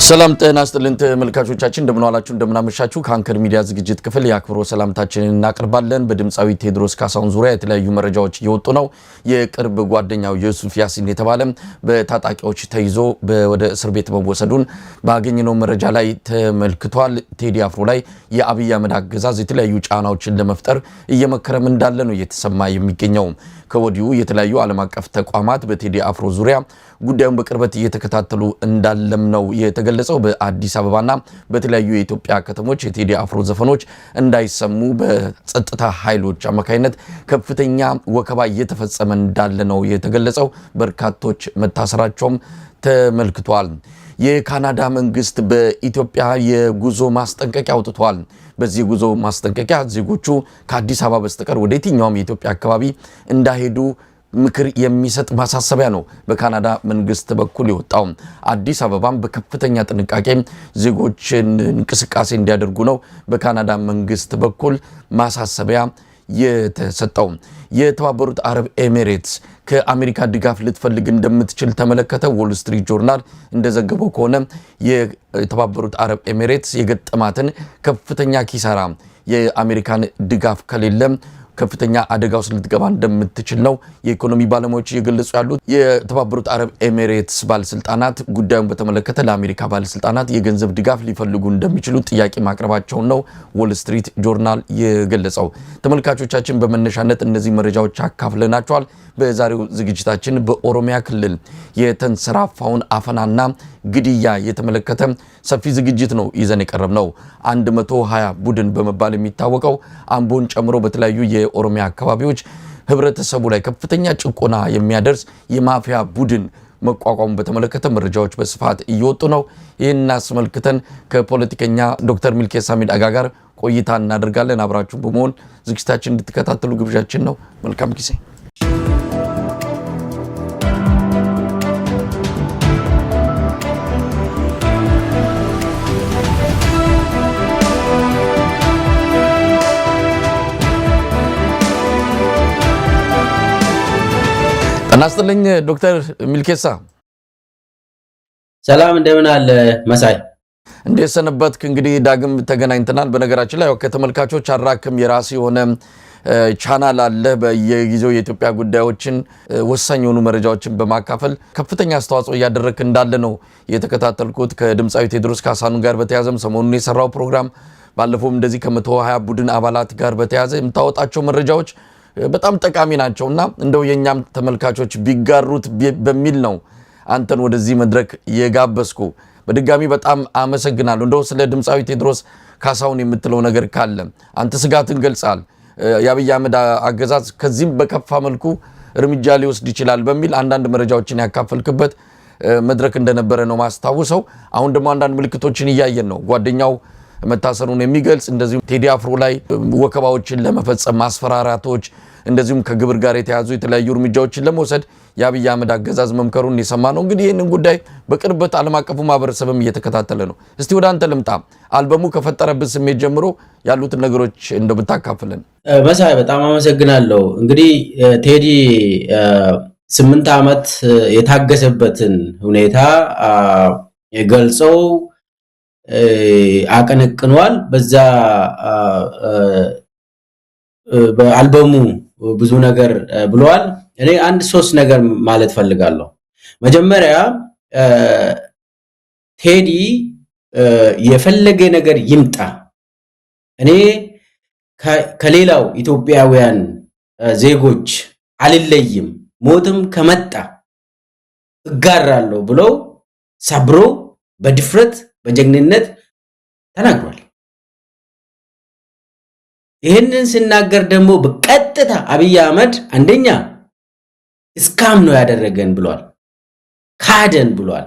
ሰላም ጤና ይስጥልን ተመልካቾቻችን እንደምን ዋላችሁ እንደምን አመሻችሁ ከአንከር ሚዲያ ዝግጅት ክፍል ያክብሮ ሰላምታችንን እናቀርባለን በድምጻዊ ቴድሮስ ካሳሁን ዙሪያ የተለያዩ መረጃዎች እየወጡ ነው የቅርብ ጓደኛው ዩሱፍ ያሲን የተባለ በታጣቂዎች ተይዞ ወደ እስር ቤት መወሰዱን ባገኘነው መረጃ ላይ ተመልክቷል ቴዲ አፍሮ ላይ የአብይ አህመድ አገዛዝ የተለያዩ ጫናዎችን ለመፍጠር እየመከረም እንዳለ ነው እየተሰማ የሚገኘው ከወዲሁ የተለያዩ ዓለም አቀፍ ተቋማት በቴዲ አፍሮ ዙሪያ ጉዳዩን በቅርበት እየተከታተሉ እንዳለም ነው የተገለጸው በአዲስ አበባና በተለያዩ የኢትዮጵያ ከተሞች የቴዲ አፍሮ ዘፈኖች እንዳይሰሙ በጸጥታ ኃይሎች አማካይነት ከፍተኛ ወከባ እየተፈጸመ እንዳለ ነው የተገለጸው በርካቶች መታሰራቸውም ተመልክቷል የካናዳ መንግስት በኢትዮጵያ የጉዞ ማስጠንቀቂያ አውጥቷል በዚህ ጉዞ ማስጠንቀቂያ ዜጎቹ ከአዲስ አበባ በስተቀር ወደ የትኛውም የኢትዮጵያ አካባቢ እንዳይሄዱ ምክር የሚሰጥ ማሳሰቢያ ነው በካናዳ መንግስት በኩል የወጣው አዲስ አበባም በከፍተኛ ጥንቃቄ ዜጎችን እንቅስቃሴ እንዲያደርጉ ነው በካናዳ መንግስት በኩል ማሳሰቢያ የተሰጠው የተባበሩት አረብ ኤሚሬትስ ከአሜሪካ ድጋፍ ልትፈልግ እንደምትችል ተመለከተ ዎል ስትሪት ጆርናል እንደዘገበው ከሆነ የተባበሩት አረብ ኤሚሬትስ የገጠማትን ከፍተኛ ኪሳራ የአሜሪካን ድጋፍ ከሌለ ከፍተኛ አደጋ ውስጥ ልትገባ እንደምትችል ነው የኢኮኖሚ ባለሙያዎች እየገለጹ ያሉት የተባበሩት አረብ ኤሚሬትስ ባለስልጣናት ጉዳዩን በተመለከተ ለአሜሪካ ባለስልጣናት የገንዘብ ድጋፍ ሊፈልጉ እንደሚችሉ ጥያቄ ማቅረባቸውን ነው ዎል ስትሪት ጆርናል የገለጸው ተመልካቾቻችን በመነሻነት እነዚህ መረጃዎች አካፍለናቸዋል በዛሬው ዝግጅታችን በኦሮሚያ ክልል የተንሰራፋውን አፈናና ግድያ የተመለከተ ሰፊ ዝግጅት ነው ይዘን የቀረብነው 120 ቡድን በመባል የሚታወቀው አምቦን ጨምሮ በተለያዩ የኦሮሚያ አካባቢዎች ህብረተሰቡ ላይ ከፍተኛ ጭቆና የሚያደርስ የማፊያ ቡድን መቋቋሙ በተመለከተ መረጃዎች በስፋት እየወጡ ነው ይህን አስመልክተን ከፖለቲከኛ ዶክተር ሚልኬሳ ሚደጋ ጋር ቆይታ እናደርጋለን አብራችሁ በመሆን ዝግጅታችን እንድትከታተሉ ግብዣችን ነው መልካም ጊዜ እናስተልኝ ዶክተር ሚልኬሳ ሰላም እንደምን አለ መሳይ እንዴት ሰነበትክ እንግዲህ ዳግም ተገናኝተናል በነገራችን ላይ ከተመልካቾች አራክም የራስ የሆነ ቻናል አለ በየጊዜው የኢትዮጵያ ጉዳዮችን ወሳኝ የሆኑ መረጃዎችን በማካፈል ከፍተኛ አስተዋጽኦ ያደረክ እንዳለ ነው የተከታተልኩት ከድምጻዊ ቴድሮስ ካሳሁን ጋር በተያዘም ሰሞኑን የሰራው ፕሮግራም ባለፈውም እንደዚህ ከ120 ቡድን አባላት ጋር በተያዘ የምታወጣቸው መረጃዎች በጣም ጠቃሚ ናቸውና እንደው የኛም ተመልካቾች ቢጋሩት በሚል ነው አንተን ወደዚህ መድረክ የጋበስኩ በድጋሚ በጣም አመሰግናለሁ እንደው ስለ ድምጻዊ ቴድሮስ ካሳሁን የምትለው ነገር ካለ አንተ ስጋትን ገልጻል የአብይ አህመድ አገዛዝ ከዚህም በከፋ መልኩ እርምጃ ሊወስድ ይችላል በሚል አንዳንድ መረጃዎችን ያካፈልክበት መድረክ እንደነበረ ነው ማስታወሰው አሁን ደግሞ አንዳንድ ምልክቶችን እያየን ነው ጓደኛው መታሰሩን የሚገልጽ እንደዚሁም ቴዲ አፍሮ ላይ ወከባዎችን ለመፈጸም ማስፈራራቶች እንደዚሁም ከግብር ጋር የተያዙ የተለያዩ እርምጃዎችን ለመውሰድ የአብይ አህመድ አገዛዝ መምከሩን የሰማነው እንግዲህ ይሄንን ጉዳይ በቅርበት ዓለም አቀፉ ማህበረሰብም እየተከታተለ ነው እስቲ ወደ አንተ ልምጣ አልበሙ ከፈጠረበት ስሜት ጀምሮ ያሉት ነገሮች እንደምታካፍለን መሳይ በጣም አመሰግናለሁ እንግዲህ ቴዲ 8 ዓመት የታገሰበትን ሁኔታ የገልጸው አቀነቅኗል በዛ በአልበሙ ብዙ ነገር ብለዋል እኔ አንድ ሶስት ነገር ማለት ፈልጋለሁ መጀመሪያ ቴዲ የፈለገ ነገር ይምጣ እኔ ከሌላው ኢትዮጵያውያን ዜጎች አልለይም ሞትም ከመጣ እጋራለሁ ብሎ ሰብሮ በድፍረት በጀግንነት ተናግሯል ይሄንን ሲናገር ደግሞ በቀጥታ አብይ አህመድ አንደኛ እስካም ነው ያደረገን ብሏል ካደን ብሏል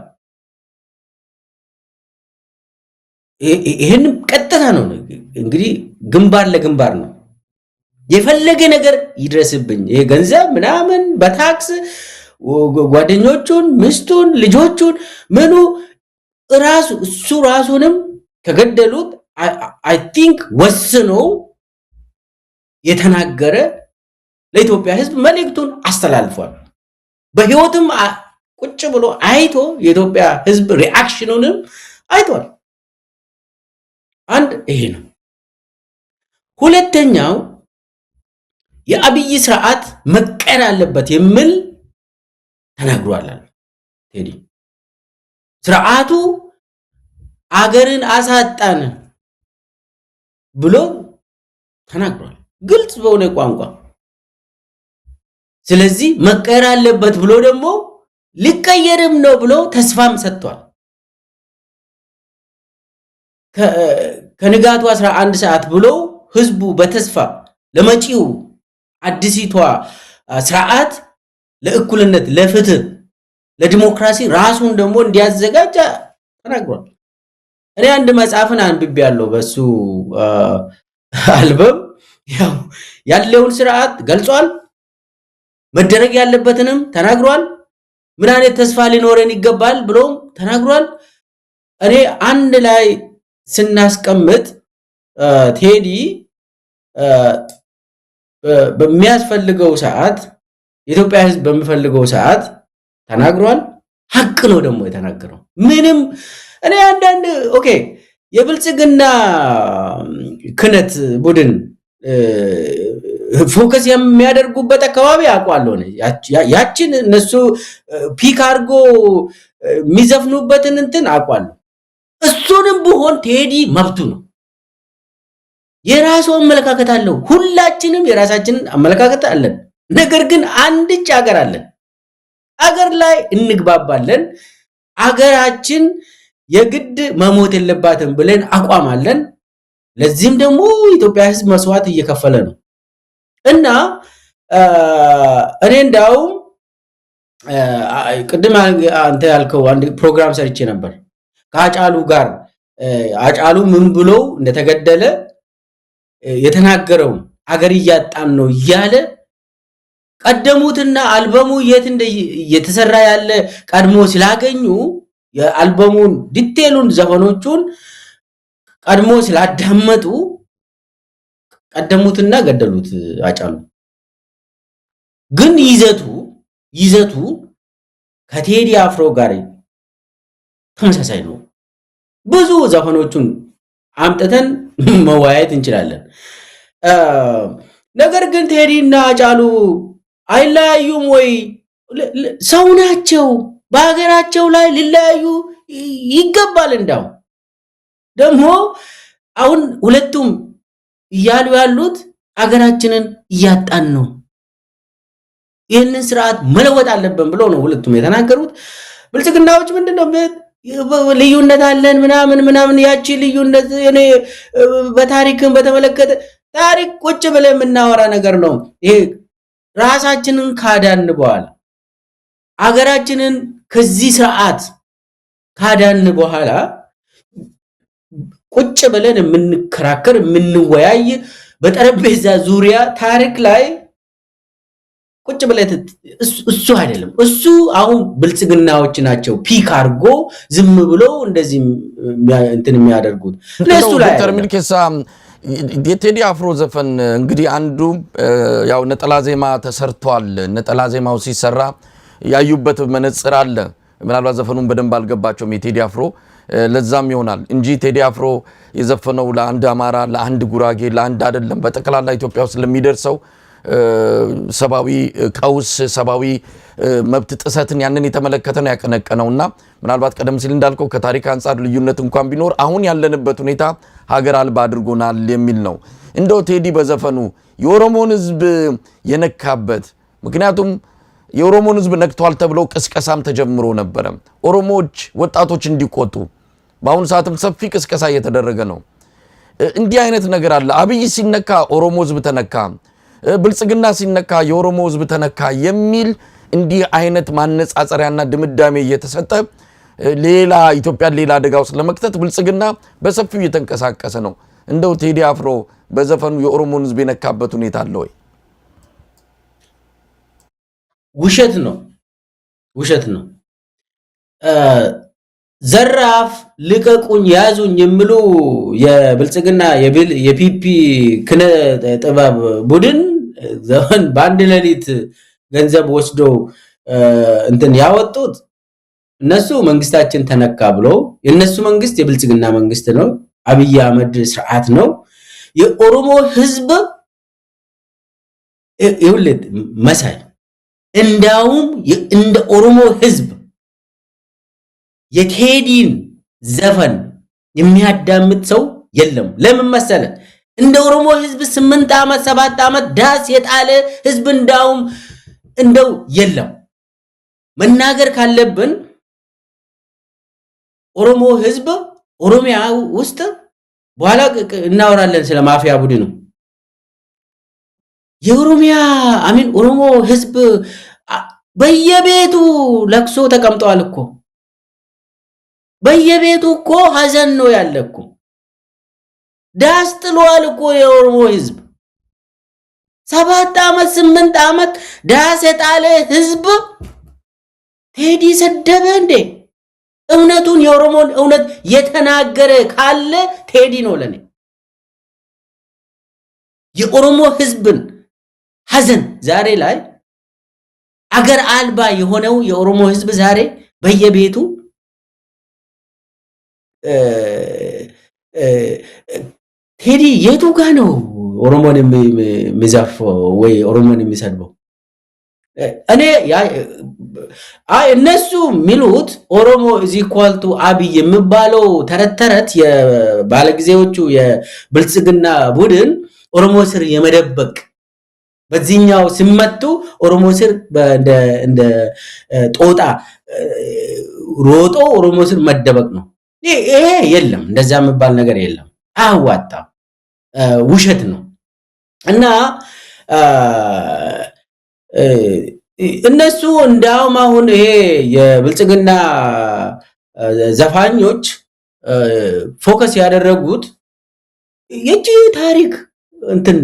ይሄን ቀጥታ ነው እንግዲህ ግንባር ለግንባር ነው የፈለገ ነገር ይድረስብኝ ይሄ ገንዘብ ምናምን በታክስ ጓደኞቹን ሚስቱን ልጆቹን ምኑ እሱ ራሱንም ከገደሉት አይ ቲንክ ወስኖ የተናገረ ለኢትዮጵያ ህዝብ መልእክቱን አስተላልፏል በህይወትም ቁጭ ብሎ አይቶ የኢትዮጵያ ህዝብ ሪአክሽኑንም አይቷል። አንድ ይሄ ነው። ሁለተኛው የአብይ ስርዓት መቀየር አለበት የሚል ተናግሯል ቴዲ። ስርዓቱ አገርን አሳጣን ብሎ ተናግሯል ግልጽ በሆነ ቋንቋ። ስለዚህ መቀየር አለበት ብሎ ደግሞ ሊቀየርም ነው ብሎ ተስፋም ሰጥቷል። ከንጋቱ 11 ሰዓት ብሎ ህዝቡ በተስፋ ለመጪው አዲሲቷ ስርዓት ለእኩልነት፣ ለፍትህ፣ ለዲሞክራሲ ራሱን ደግሞ እንዲያዘጋጅ ተናግሯል። እኔ አንድ መጽሐፍን አንብቤያለሁ በሱ አልበም ያለውን ስርዓት ገልጿል። መደረግ ያለበትንም ተናግሯል። ምን አይነት ተስፋ ሊኖረን ይገባል ብሎም ተናግሯል። እኔ አንድ ላይ ስናስቀምጥ ቴዲ በሚያስፈልገው ሰዓት የኢትዮጵያ ህዝብ በሚፈልገው ሰዓት ተናግሯል። ሐቅ ነው ደግሞ የተናገረው። ምንም እኔ አንዳንድ ኦኬ የብልጽግና ክነት ቡድን ፎከስ የሚያደርጉበት አካባቢ አውቃለሁ። ያችን እነሱ ፒክ አድርጎ የሚዘፍኑበትን እንትን አውቃለሁ። እሱንም ቢሆን ቴዲ መብቱ ነው። የራሱ አመለካከት አለው። ሁላችንም የራሳችንን አመለካከት አለን። ነገር ግን አንድች ሀገር አለን። አገር ላይ እንግባባለን። አገራችን የግድ መሞት የለባትም ብለን አቋም አለን። ለዚህም ደግሞ ኢትዮጵያ ህዝብ መስዋዕት እየከፈለ ነው እና እኔ እንዳውም ቅድም አንተ ያልከው አንድ ፕሮግራም ሰርቼ ነበር ከአጫሉ ጋር አጫሉ ምን ብሎ እንደተገደለ የተናገረው አገር እያጣን ነው እያለ ቀደሙትና አልበሙ የት እየተሰራ ያለ ቀድሞ ስላገኙ የአልበሙን ዲቴሉን ዘፈኖቹን ቀድሞ ስላዳመጡ ቀደሙትና ገደሉት አጫሉ። ግን ይዘቱ ከቴዲ አፍሮ ጋር ተመሳሳይ ነው። ብዙ ዘፈኖቹን አምጥተን መወያየት እንችላለን። ነገር ግን ቴዲና አጫሉ አይለያዩም ወይ? ሰው ናቸው። በሀገራቸው ላይ ሊለያዩ ይገባል። እንዳው ደግሞ አሁን ሁለቱም እያሉ ያሉት አገራችንን እያጣን ነው፣ ይህንን ስርዓት መለወጥ አለብን ብሎ ነው ሁለቱም የተናገሩት። ብልጽግናዎች ምንድነው ልዩነት አለን ምናምን ያቺ ልዩነት እኔ በታሪክን በተመለከተ ታሪክ ቁጭ ብለን የምናወራ ነገር ነው። ይሄ ራሳችንን ካዳን በኋላ አገራችንን ከዚህ ስርዓት ካዳን በኋላ ቁጭ ብለን የምንከራከር የምንወያይ በጠረጴዛ ዙሪያ ታሪክ ላይ ቁጭ ብለን እሱ አይደለም። እሱ አሁን ብልጽግናዎች ናቸው ፒክ አድርጎ ዝም ብሎ እንደዚህ እንትን የሚያደርጉት ለሱ ላይ ዶክተር ሚልኬሳ የቴዲ አፍሮ ዘፈን እንግዲህ አንዱ ያው ነጠላ ዜማ ተሰርቷል። ነጠላ ዜማው ሲሰራ ያዩበት መነጽር አለ። ምናልባት ዘፈኑን በደንብ አልገባቸውም የቴዲ አፍሮ ለዛም ይሆናል እንጂ ቴዲ አፍሮ የዘፈነው ለአንድ አማራ፣ ለአንድ ጉራጌ፣ ለአንድ አይደለም። በጠቅላላ ኢትዮጵያ ውስጥ ለሚደርሰው ሰባዊ ቀውስ፣ ሰባዊ መብት ጥሰትን ያንን የተመለከተ ነው ያቀነቀነውና ምናልባት ቀደም ሲል እንዳልከው ከታሪክ አንፃር ልዩነት እንኳን ቢኖር አሁን ያለንበት ሁኔታ ሀገር አልባ አድርጎናል የሚል ነው። እንደው ቴዲ በዘፈኑ የኦሮሞን ህዝብ የነካበት ምክንያቱም የኦሮሞን ህዝብ ነክቷል ተብሎ ቅስቀሳም ተጀምሮ ነበር። ኦሮሞዎች ወጣቶች እንዲቆጡ በአሁኑ ሰዓትም ሰፊ ቅስቀሳ እየተደረገ ነው። እንዲህ አይነት ነገር አለ። አብይ ሲነካ ኦሮሞ ህዝብ ተነካ፣ ብልጽግና ሲነካ የኦሮሞ ህዝብ ተነካ የሚል እንዲህ አይነት ማነጻጸሪያና ድምዳሜ እየተሰጠ ሌላ ኢትዮጵያን ሌላ አደጋ ውስጥ ለመክተት ብልጽግና በሰፊው እየተንቀሳቀሰ ነው። እንደው ቴዲ አፍሮ በዘፈኑ የኦሮሞን ህዝብ የነካበት ሁኔታ አለ ወይ? ውሸት ነው። ዘራፍ ልቀቁኝ ያዙኝ የሚሉ የብልጽግና የፒፒ ክነ ጥበብ ቡድን ዘፈን በአንድ ሌሊት ገንዘብ ወስዶ እንትን ያወጡት እነሱ መንግስታችን ተነካ ብሎ የነሱ መንግስት የብልጽግና መንግስት ነው፣ አብይ አህመድ ስርዓት ነው። የኦሮሞ ህዝብ ይውልድ መሳይ እንዳውም እንደ ኦሮሞ ህዝብ የቴዲን ዘፈን የሚያዳምጥ ሰው የለም። ለምን መሰለ? እንደ ኦሮሞ ህዝብ 8 ዓመት 7 ዓመት ዳስ የጣለ ህዝብ እንዳውም እንደው የለም። መናገር ካለብን ኦሮሞ ህዝብ ኦሮሚያ ውስጥ በኋላ እናወራለን ስለ ማፊያ ቡድኑ። የኦሮሚያ አሚን ኦሮሞ ህዝብ በየቤቱ ለቅሶ ተቀምጧል እኮ። በየቤቱ እኮ ሀዘን ነው ያለ እኮ። ዳስ ጥሏል እኮ የኦሮሞ ህዝብ 7 ዓመት 8 ዓመት ዳስ የጣለ ህዝብ ቴዲ ሰደበ እንዴ? እውነቱን የኦሮሞን እውነት የተናገረ ካለ ቴዲ ነው ለኔ። የኦሮሞ ህዝብን ሀዘን ዛሬ ላይ አገር አልባ የሆነው የኦሮሞ ህዝብ ዛሬ በየቤቱ ቴዲ የቱ ጋ ነው ኦሮሞን የሚዘፍው ወይ ኦሮሞን የሚሰድበው? እኔ እነሱ ሚሉት ኦሮሞ እዚ ኳልቱ አብይ የሚባለው ተረት የባለጊዜዎቹ የብልጽግና ቡድን ኦሮሞ ስር የመደበቅ በዚህኛው ሲመቱ ኦሮሞ ስር እንደ ጦጣ ሮጦ ኦሮሞ ስር መደበቅ ነው። ይሄ የለም፣ እንደዛ የሚባል ነገር የለም። አያዋጣም፣ ውሸት ነው። እና እነሱ እንዳውም አሁን ይሄ የብልጽግና ዘፋኞች ፎከስ ያደረጉት የጂ ታሪክ እንትን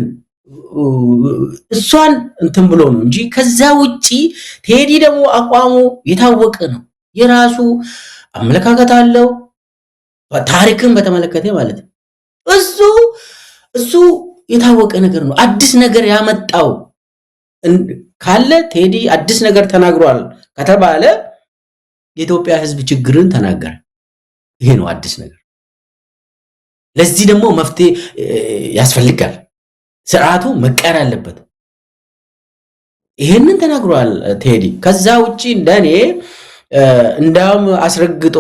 እሷን እንትን ብሎ ነው እንጂ ከዛ ውጪ ቴዲ ደግሞ አቋሙ የታወቀ ነው። የራሱ አመለካከት አለው፣ ታሪክን በተመለከተ ማለት ነው። እሱ የታወቀ ነገር ነው። አዲስ ነገር ያመጣው ካለ ቴዲ አዲስ ነገር ተናግሯል ከተባለ የኢትዮጵያ ሕዝብ ችግርን ተናገረ። ይሄ ነው አዲስ ነገር። ለዚህ ደግሞ መፍትሄ ያስፈልጋል። ስርዓቱ መቀየር አለበት። ይሄንን ተናግሯል ቴዲ። ከዛ ውጪ እንደኔ እንዳውም አስረግጦ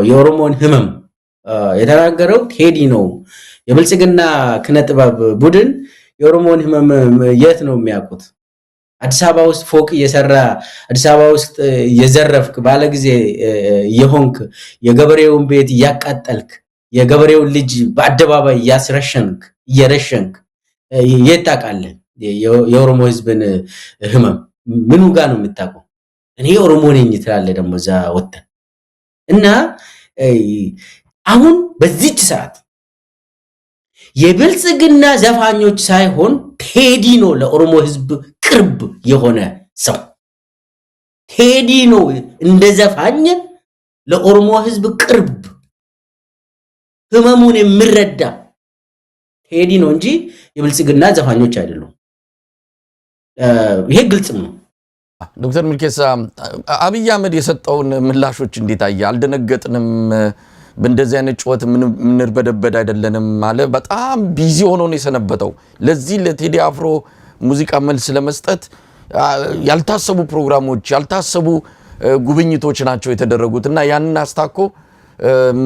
የኦሮሞን ህመም የተናገረው ቴዲ ነው። የብልጽግና ክነጥበብ ቡድን የኦሮሞን ህመም የት ነው የሚያውቁት? አዲስ አበባ ውስጥ ፎቅ እየሰራ አዲስ አበባ ውስጥ እየዘረፍክ ባለጊዜ የሆንክ የገበሬውን ቤት እያቃጠልክ የገበሬውን ልጅ በአደባባይ እያስረሸንክ እየረሸንክ የት ታውቃለህ? የኦሮሞ ህዝብን ህመም ምኑ ጋር ነው የምታውቀው? እኔ ኦሮሞ ነኝ ትላለህ ደግሞ እዛ ወጥተህ እና አሁን በዚህች ሰዓት የብልጽግና ዘፋኞች ሳይሆን ቴዲ ነው ለኦሮሞ ህዝብ ቅርብ የሆነ ሰው። ቴዲ ነው እንደ ዘፋኝ ለኦሮሞ ህዝብ ቅርብ ህመሙን የሚረዳ ቴዲ ነው እንጂ የብልጽግና ዘፋኞች አይደሉም። ይሄ ግልጽም ነው። ዶክተር ሚልኬሳ አብይ አህመድ የሰጠውን ምላሾች እንዴት አየ? አልደነገጥንም፣ በእንደዚህ አይነት ጩኸት ምንርበደበድ አይደለንም ማለት በጣም ቢዚ ሆኖ ነው የሰነበተው። ለዚህ ለቴዲ አፍሮ ሙዚቃ መልስ ለመስጠት ያልታሰቡ ፕሮግራሞች ያልታሰቡ ጉብኝቶች ናቸው የተደረጉትና ያንን አስታኮ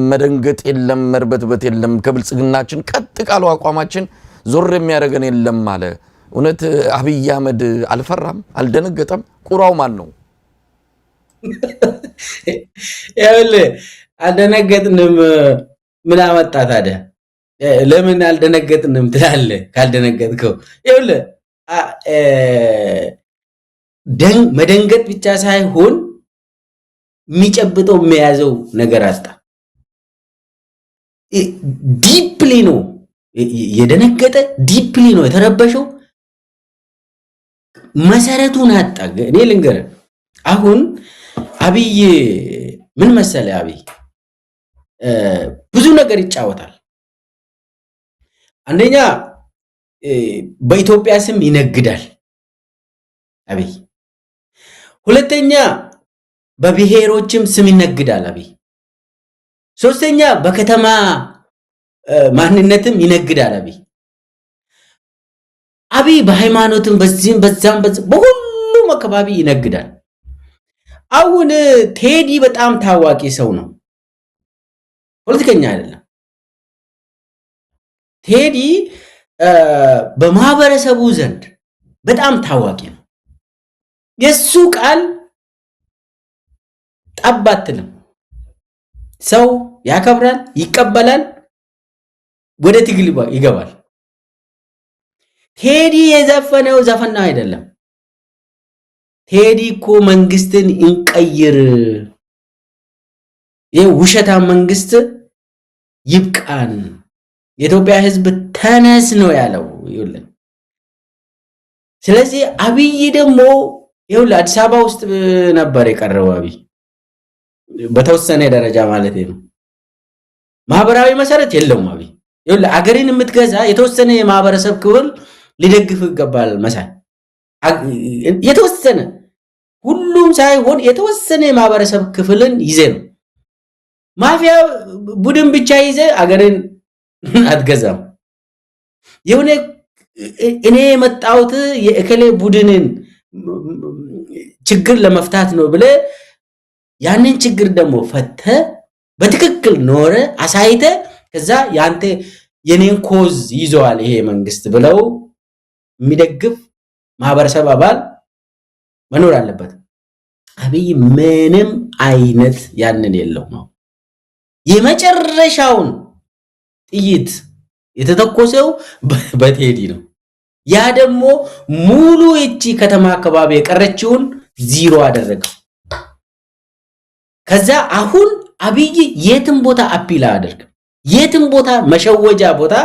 መደንገጥ የለም መርበትበት የለም ከብልጽግናችን ቀጥ ቃሉ አቋማችን ዞር የሚያደርገን የለም አለ። እውነት አብይ አህመድ አልፈራም? አልደነገጠም? ቁራው ማን ነው? ያለ አልደነገጥንም ምን አመጣ ታዲያ? ለምን አልደነገጥንም ትላለህ? ካልደነገጥከው ያለ መደንገጥ ብቻ ሳይሆን የሚጨብጠው የሚያዘው ነገር አጣ። ዲፕሊ ነው የደነገጠ፣ ዲፕሊ ነው የተረበሸው፣ መሰረቱን አጣ። እኔ ልንገርህ አሁን አብይ ምን መሰለ፣ አብይ ብዙ ነገር ይጫወታል። አንደኛ በኢትዮጵያ ስም ይነግዳል አብይ። ሁለተኛ በብሔሮችም ስም ይነግዳል አብይ። ሶስተኛ በከተማ ማንነትም ይነግዳል አብይ። አብይ በሃይማኖትም በዚህም በዛም በሁሉም አካባቢ ይነግዳል። አሁን ቴዲ በጣም ታዋቂ ሰው ነው፣ ፖለቲከኛ አይደለም። ቴዲ በማህበረሰቡ ዘንድ በጣም ታዋቂ ነው። የሱ ቃል ጠብ አትልም። ሰው ያከብራል፣ ይቀበላል፣ ወደ ትግል ይገባል። ቴዲ የዘፈነው ዘፈና አይደለም። ቴዲ እኮ መንግስትን እንቀይር፣ ይሄ ውሸታም መንግስት ይብቃን፣ የኢትዮጵያ ህዝብ ተነስ ነው ያለው። ይኸውልህ ስለዚህ አብይ ደግሞ ይኸውልህ አዲስ አበባ ውስጥ ነበር የቀረው አብይ በተወሰነ ደረጃ ማለት ነው። ማህበራዊ መሰረት የለውም አብይ። ይኸውልህ አገርን የምትገዛ የተወሰነ የማህበረሰብ ክፍል ሊደግፍ ይገባል። መሳይ የተወሰነ ሁሉም ሳይሆን የተወሰነ የማህበረሰብ ክፍልን ይዘ ነው። ማፊያ ቡድን ብቻ ይዘ አገርን አትገዛም። የሆነ እኔ የመጣሁት የእከሌ ቡድንን ችግር ለመፍታት ነው ብለ ያንን ችግር ደግሞ ፈተ በትክክል ኖረ አሳይተ ከዛ ያንተ የኔን ኮዝ ይዘዋል ይሄ መንግስት ብለው የሚደግፍ ማህበረሰብ አባል መኖር አለበት። አብይ ምንም አይነት ያንን የለው ነው። የመጨረሻውን ጥይት የተተኮሰው በቴዲ ነው። ያ ደግሞ ሙሉ እቺ ከተማ አካባቢ የቀረችውን ዚሮ አደረገው። ከዛ አሁን አብይ የትም ቦታ አፒል አያደርግም። የትም ቦታ መሸወጃ ቦታ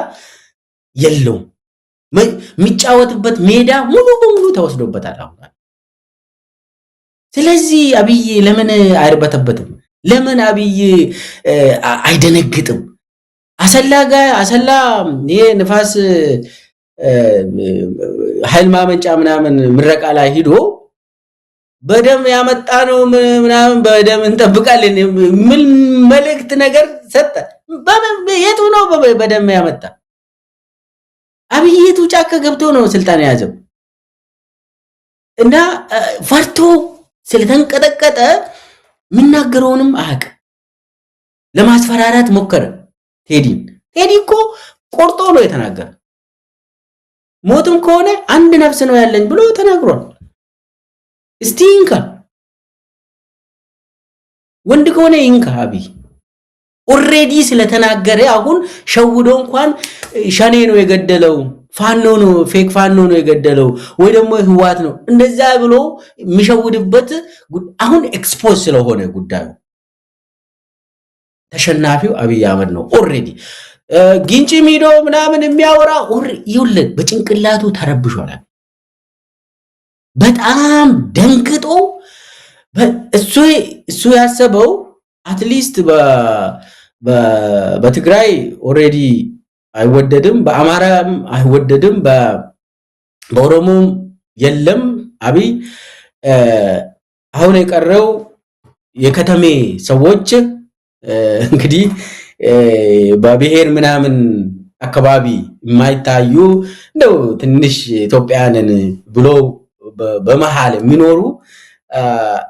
የለውም። የሚጫወትበት ሜዳ ሙሉ በሙሉ ተወስዶበታል አሁን። ስለዚህ አብይ ለምን አይርበተበትም? ለምን አብይ አይደነግጥም? አሰላ ይሄ ንፋስ ኃይል ማመንጫ ምናምን ምረቃ ላይ ሂዶ በደም ያመጣ ነው ምናምን በደም እንጠብቃለን ምን መልእክት ነገር ሰጠ። የቱ ነው በደም ያመጣ? አብይ የቱ ጫካ ገብቶ ነው ስልጣን የያዘው? እና ፈርቶ ስለተንቀጠቀጠ ምናገረውንም አቅ ለማስፈራራት ሞከረ። ቴዲ እኮ ቆርጦ ነው የተናገረ። ሞትም ከሆነ አንድ ነፍስ ነው ያለኝ ብሎ ተናግሯል። እስቲ እንካ ወንድ ከሆነ እንካ። አብይ ኦሬዲ ስለተናገረ አሁን ሸውዶ እንኳን ሸኔ ነው የገደለው ፋኖ ነው ፌክ ፋኖ ነው የገደለው ወይ ደግሞ ህዋት ነው እንደዛ ብሎ የሚሸውድበት አሁን ኤክስፖዝ ስለሆነ ጉዳዩ ተሸናፊው አብይ አህመድ ነው። ኦሬዲ ግንጪ ሚዶ ምናምን የሚያወራ ይውልድ በጭንቅላቱ ተረብሿል። በጣም ደንግጦ እሱ ያሰበው አትሊስት በትግራይ ኦሬዲ አይወደድም፣ በአማራም አይወደድም፣ በኦሮሞም የለም አብይ። አሁን የቀረው የከተሜ ሰዎች እንግዲህ በብሔር ምናምን አካባቢ የማይታዩ እንደው ትንሽ ኢትዮጵያንን ብሎ በመሃል የሚኖሩ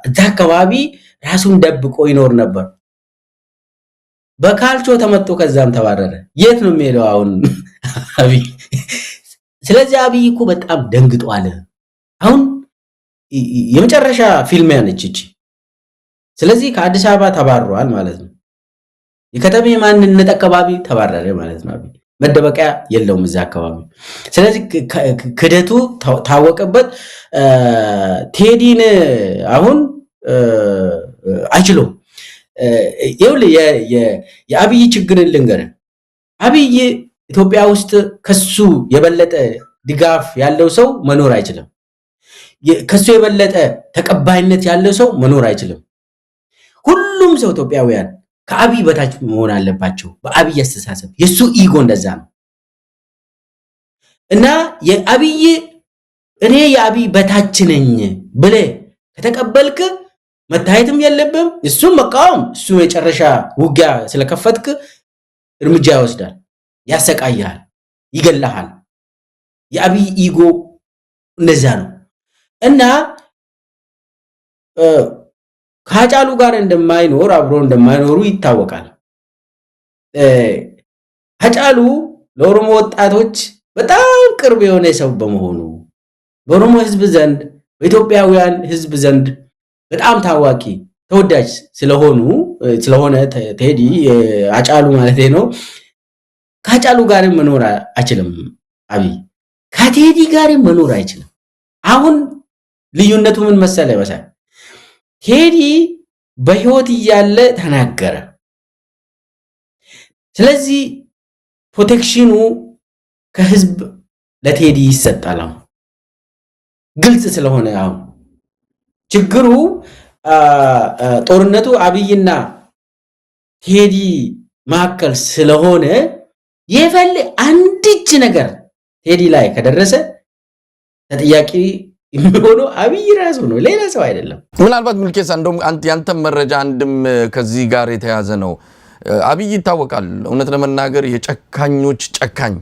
እዛ አካባቢ ራሱን ደብቆ ይኖር ነበር። በካልቾ ተመቶ ከዛም ተባረረ። የት ነው የሚሄደው አሁን አብይ? ስለዚህ አብይ እኮ በጣም ደንግጧል። አሁን የመጨረሻ ፊልም ያነች እቺ። ስለዚህ ከአዲስ አበባ ተባረዋል ማለት ነው። የከተሜ ማንነት አካባቢ ተባረረ ማለት ነው። አብይ መደበቂያ የለውም እዛ አካባቢ። ስለዚህ ክደቱ ታወቀበት። ቴዲን አሁን አይችሉም። ይኸውልህ የአብይ ችግርን ልንገርህ። አብይ ኢትዮጵያ ውስጥ ከሱ የበለጠ ድጋፍ ያለው ሰው መኖር አይችልም። ከሱ የበለጠ ተቀባይነት ያለው ሰው መኖር አይችልም። ሁሉም ሰው ኢትዮጵያውያን ከአብይ በታች መሆን አለባቸው። በአብይ አስተሳሰብ የሱ ኢጎ እንደዛ ነው እና እኔ የአብይ በታች ነኝ ብለህ ከተቀበልክ መታየትም የለብም። እሱም መቃወም እሱ የጨረሻ ውጊያ ስለከፈትክ እርምጃ ይወስዳል፣ ያሰቃያል፣ ይገላሃል። የአብይ ኢጎ እንደዛ ነው እና ከሃጫሉ ጋር እንደማይኖር አብሮ እንደማይኖሩ ይታወቃል። ሃጫሉ ለኦሮሞ ወጣቶች በጣም ቅርብ የሆነ ሰው በመሆኑ በኦሮሞ ሕዝብ ዘንድ በኢትዮጵያውያን ሕዝብ ዘንድ በጣም ታዋቂ ተወዳጅ ስለሆነ ቴዲ ሃጫሉ ማለት ነው። ከሃጫሉ ጋር መኖር አይችልም። አብይ ከቴዲ ጋር መኖር አይችልም። አሁን ልዩነቱ ምን መሰለ ይመስል ቴዲ በህይወት እያለ ተናገረ። ስለዚህ ፕሮቴክሽኑ ከህዝብ ለቴዲ ይሰጣል። አሁን ግልጽ ስለሆነ አሁን ችግሩ ጦርነቱ አብይና ቴዲ መካከል ስለሆነ አንድች ነገር ቴዲ ላይ ከደረሰ ተጠያቂ የሚሆነው አብይ ራሱ ነው፣ ሌላ ሰው አይደለም። ምናልባት ምልኬሳ እንደውም ያንተ መረጃ አንድም ከዚህ ጋር የተያዘ ነው። አብይ ይታወቃል፣ እውነት ለመናገር የጨካኞች ጨካኝ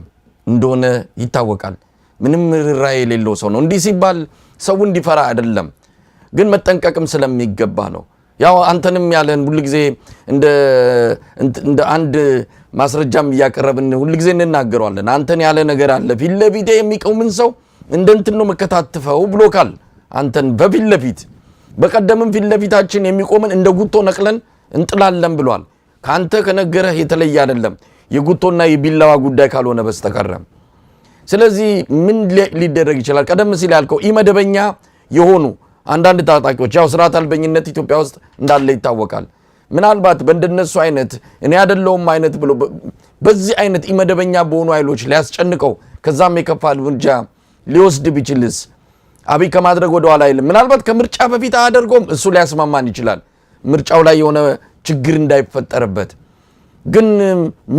እንደሆነ ይታወቃል። ምንም ርራይ የሌለው ሰው ነው። እንዲህ ሲባል ሰው እንዲፈራ አይደለም፣ ግን መጠንቀቅም ስለሚገባ ነው። ያው አንተንም ያለን ሁሉ ጊዜ እንደ አንድ ማስረጃም እያቀረብን ሁሉ ጊዜ እንናገራለን። አንተን ያለ ነገር አለ ፊት ለፊት የሚቆምን ሰው እንደንትን ነው መከታተፈው ብሎካል። አንተን በፊት ለፊት በቀደምም ፊት ለፊታችን የሚቆምን እንደ ጉቶ ነቅለን እንጥላለን ብሏል። ካንተ ከነገረህ የተለየ አይደለም የጉቶና የቢላዋ ጉዳይ ካልሆነ በስተቀር። ስለዚህ ምን ሊደረግ ይችላል? ቀደም ሲል ያልከው ኢመደበኛ የሆኑ አንዳንድ ታጣቂዎች ያው ስርዓት አልበኝነት ኢትዮጵያ ውስጥ እንዳለ ይታወቃል። ምናልባት በእንደነሱ አይነት እኔ አይደለሁም አይነት ብሎ በዚህ አይነት ኢመደበኛ በሆኑ ኃይሎች ሊያስጨንቀው ከዛም የከፋ እርምጃ ሊወስድ ቢችልስ አብይ ከማድረግ ወደ ኋላ አይልም። ምናልባት ከምርጫ በፊት አያደርገውም፣ እሱ ሊያስማማን ይችላል ምርጫው ላይ የሆነ ችግር እንዳይፈጠርበት። ግን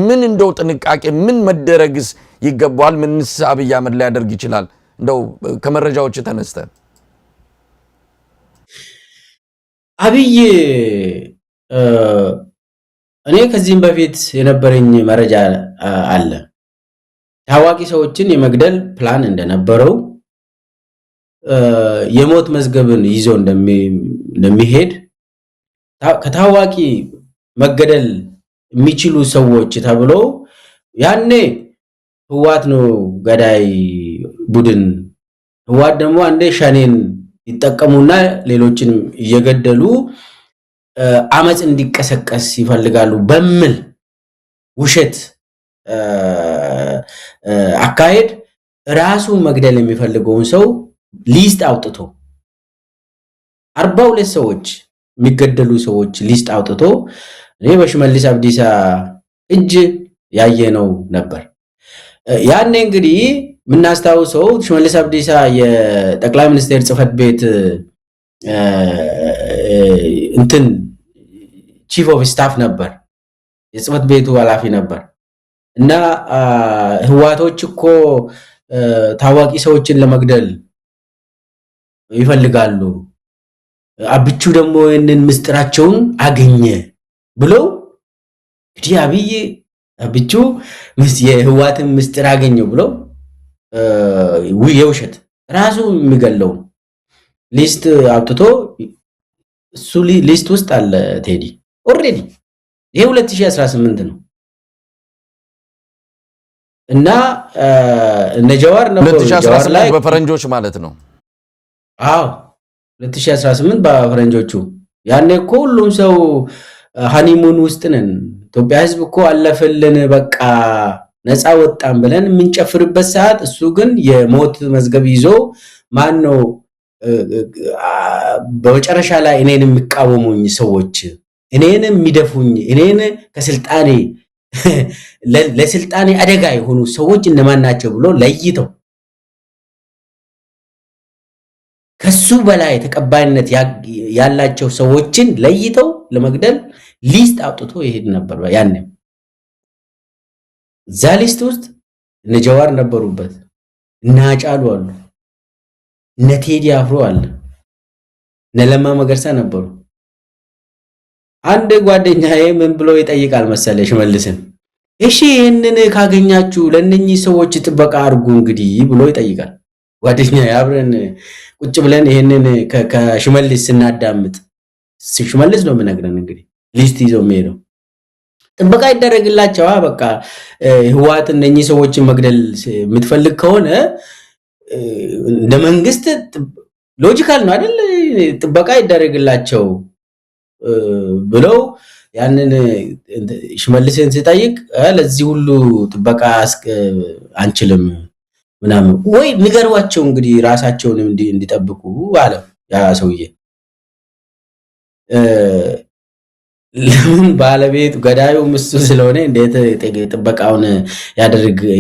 ምን እንደው ጥንቃቄ ምን መደረግስ ይገባዋል? ምንስ አብይ አህመድ ላይ ያደርግ ይችላል? እንደው ከመረጃዎች ተነስተ አብይ እኔ ከዚህም በፊት የነበረኝ መረጃ አለ ታዋቂ ሰዎችን የመግደል ፕላን እንደነበረው የሞት መዝገብን ይዞ እንደሚሄድ ከታዋቂ መገደል የሚችሉ ሰዎች ተብሎ ያኔ ህዋት ነው ገዳይ ቡድን። ህዋት ደግሞ አንዴ ሸኔን ይጠቀሙና ሌሎችንም እየገደሉ አመጽ እንዲቀሰቀስ ይፈልጋሉ በሚል ውሸት አካሄድ ራሱ መግደል የሚፈልገውን ሰው ሊስት አውጥቶ 42 ሰዎች የሚገደሉ ሰዎች ሊስት አውጥቶ እኔ በሽመልስ አብዲሳ እጅ ያየነው ነበር። ያኔ እንግዲህ የምናስታውሰው ሽመልስ አብዲሳ የጠቅላይ ሚኒስቴር ጽህፈት ቤት ቺፍ ኦፍ ስታፍ ነበር፣ የጽህፈት ቤቱ ኃላፊ ነበር። እና ህዋቶች እኮ ታዋቂ ሰዎችን ለመግደል ይፈልጋሉ፣ አብቹ ደግሞ ይህንን ምስጢራቸውን አገኘ ብሎ እንግዲህ አብይ አብቹ የህዋትን ምስጢር አገኘው ብሎ የውሸት ራሱ የሚገለው ሊስት አውጥቶ እሱ ሊስት ውስጥ አለ ቴዲ ኦሬዲ። ይሄ 2018 ነው እና እነ ጀዋር ነው 2018 በፈረንጆች ማለት ነው። አዎ 2018 በፈረንጆቹ። ያኔ እኮ ሁሉም ሰው ሃኒሙን ውስጥ ነን፣ ኢትዮጵያ ህዝብ እኮ አለፈልን በቃ ነፃ ወጣን ብለን የምንጨፍርበት ሰዓት፣ እሱ ግን የሞት መዝገብ ይዞ ማን ነው በመጨረሻ ላይ እኔን የሚቃወሙኝ ሰዎች፣ እኔን የሚደፉኝ፣ እኔን ከስልጣኔ ለስልጣኔ አደጋ የሆኑ ሰዎች እነማን ናቸው ብሎ ለይተው ከሱ በላይ ተቀባይነት ያላቸው ሰዎችን ለይተው ለመግደል ሊስት አውጥቶ ይሄድ ነበር። ያኔ እዛ ሊስት ውስጥ እነ ጀዋር ነበሩበት፣ እነ ሃጫሉ አሉ፣ እነ ቴዲ አፍሮ አለ፣ እነ ለማ መገርሳ ነበሩ። አንድ ጓደኛዬ ምን ብሎ ይጠይቃል መሰለሽ መልስን እሺ ይሄንን ካገኛችሁ ለነኚህ ሰዎች ጥበቃ አድርጉ እንግዲህ ብሎ ይጠይቃል ጓደኛዬ አብረን ቁጭ ብለን ይሄንን ከሽመልስ ስናዳምጥ ሽመልስ ነው የምነግረን እንግዲህ ሊስት ይዞ የሚሄደው ጥበቃ ይደረግላቸው በቃ ህዋት እነኚህ ሰዎችን መግደል የምትፈልግ ከሆነ እንደ መንግስት ሎጂካል ነው አይደል ጥበቃ ይደረግላቸው ብለው ያንን ሽመልስን ሲጠይቅ ለዚህ ሁሉ ጥበቃ አንችልም ምናምን ወይ ንገሯቸው እንግዲህ ራሳቸውን እንዲጠብቁ አለ ያ ሰውዬ ለምን ባለቤት ገዳዩ እሱ ስለሆነ እንዴት ጥበቃውን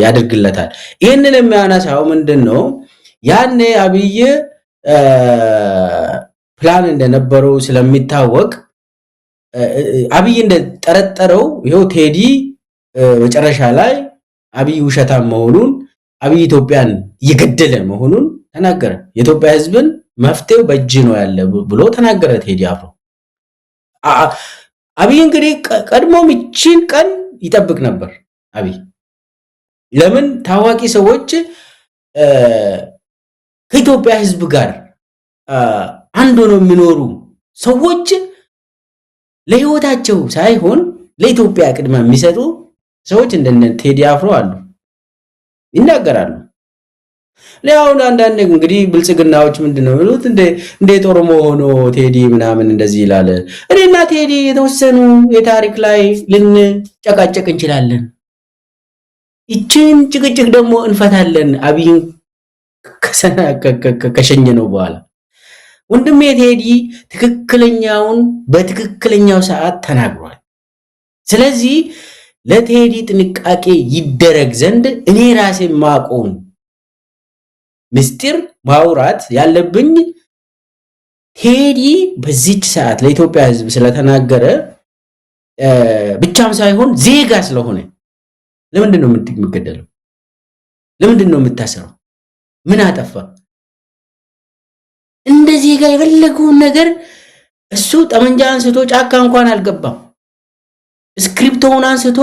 ያደርግለታል ይሄንን የሚያነሳው ምንድነው ያኔ አብይ ፕላን እንደነበረው ስለሚታወቅ አብይ እንደጠረጠረው ይሄው ቴዲ መጨረሻ ላይ አብይ ውሸታም መሆኑን አብይ ኢትዮጵያን እየገደለ መሆኑን ተናገረ የኢትዮጵያ ህዝብን መፍትሄው በእጅ ነው ያለ ብሎ ተናገረ ቴዲ አፍሮ አብይ እንግዲህ ቀድሞ ምችን ቀን ይጠብቅ ነበር አብይ ለምን ታዋቂ ሰዎች ከኢትዮጵያ ህዝብ ጋር አንድ ሆነው የሚኖሩ ሰዎች ለህይወታቸው ሳይሆን ለኢትዮጵያ ቅድመ የሚሰጡ ሰዎች እንደነ ቴዲ አፍሮ አሉ ይናገራሉ ለአሁን አንዳንድ እንግዲህ ብልጽግናዎች ምንድነው የሚሉት እንደ ኦሮሞ ሆኖ ቴዲ ምናምን እንደዚህ ይላል እኔና ቴዲ የተወሰኑ የታሪክ ላይ ልንጨቃጨቅ እንችላለን ይችን ጭቅጭቅ ደግሞ እንፈታለን አብይን ከሸኘ ነው በኋላ ወንድሜ ቴዲ ትክክለኛውን በትክክለኛው ሰዓት ተናግሯል ስለዚህ ለቴዲ ጥንቃቄ ይደረግ ዘንድ እኔ ራሴ ማቆም ምስጢር ማውራት ያለብኝ ቴዲ በዚች ሰዓት ለኢትዮጵያ ህዝብ ስለተናገረ ብቻም ሳይሆን ዜጋ ስለሆነ ለምንድነው የምትገደለው ለምንድነው የምታሰረው ምን አጠፋ እንደ ዜጋ የፈለገውን ነገር እሱ ጠመንጃ አንስቶ ጫካ እንኳን አልገባም ስክሪፕቶውን አንስቶ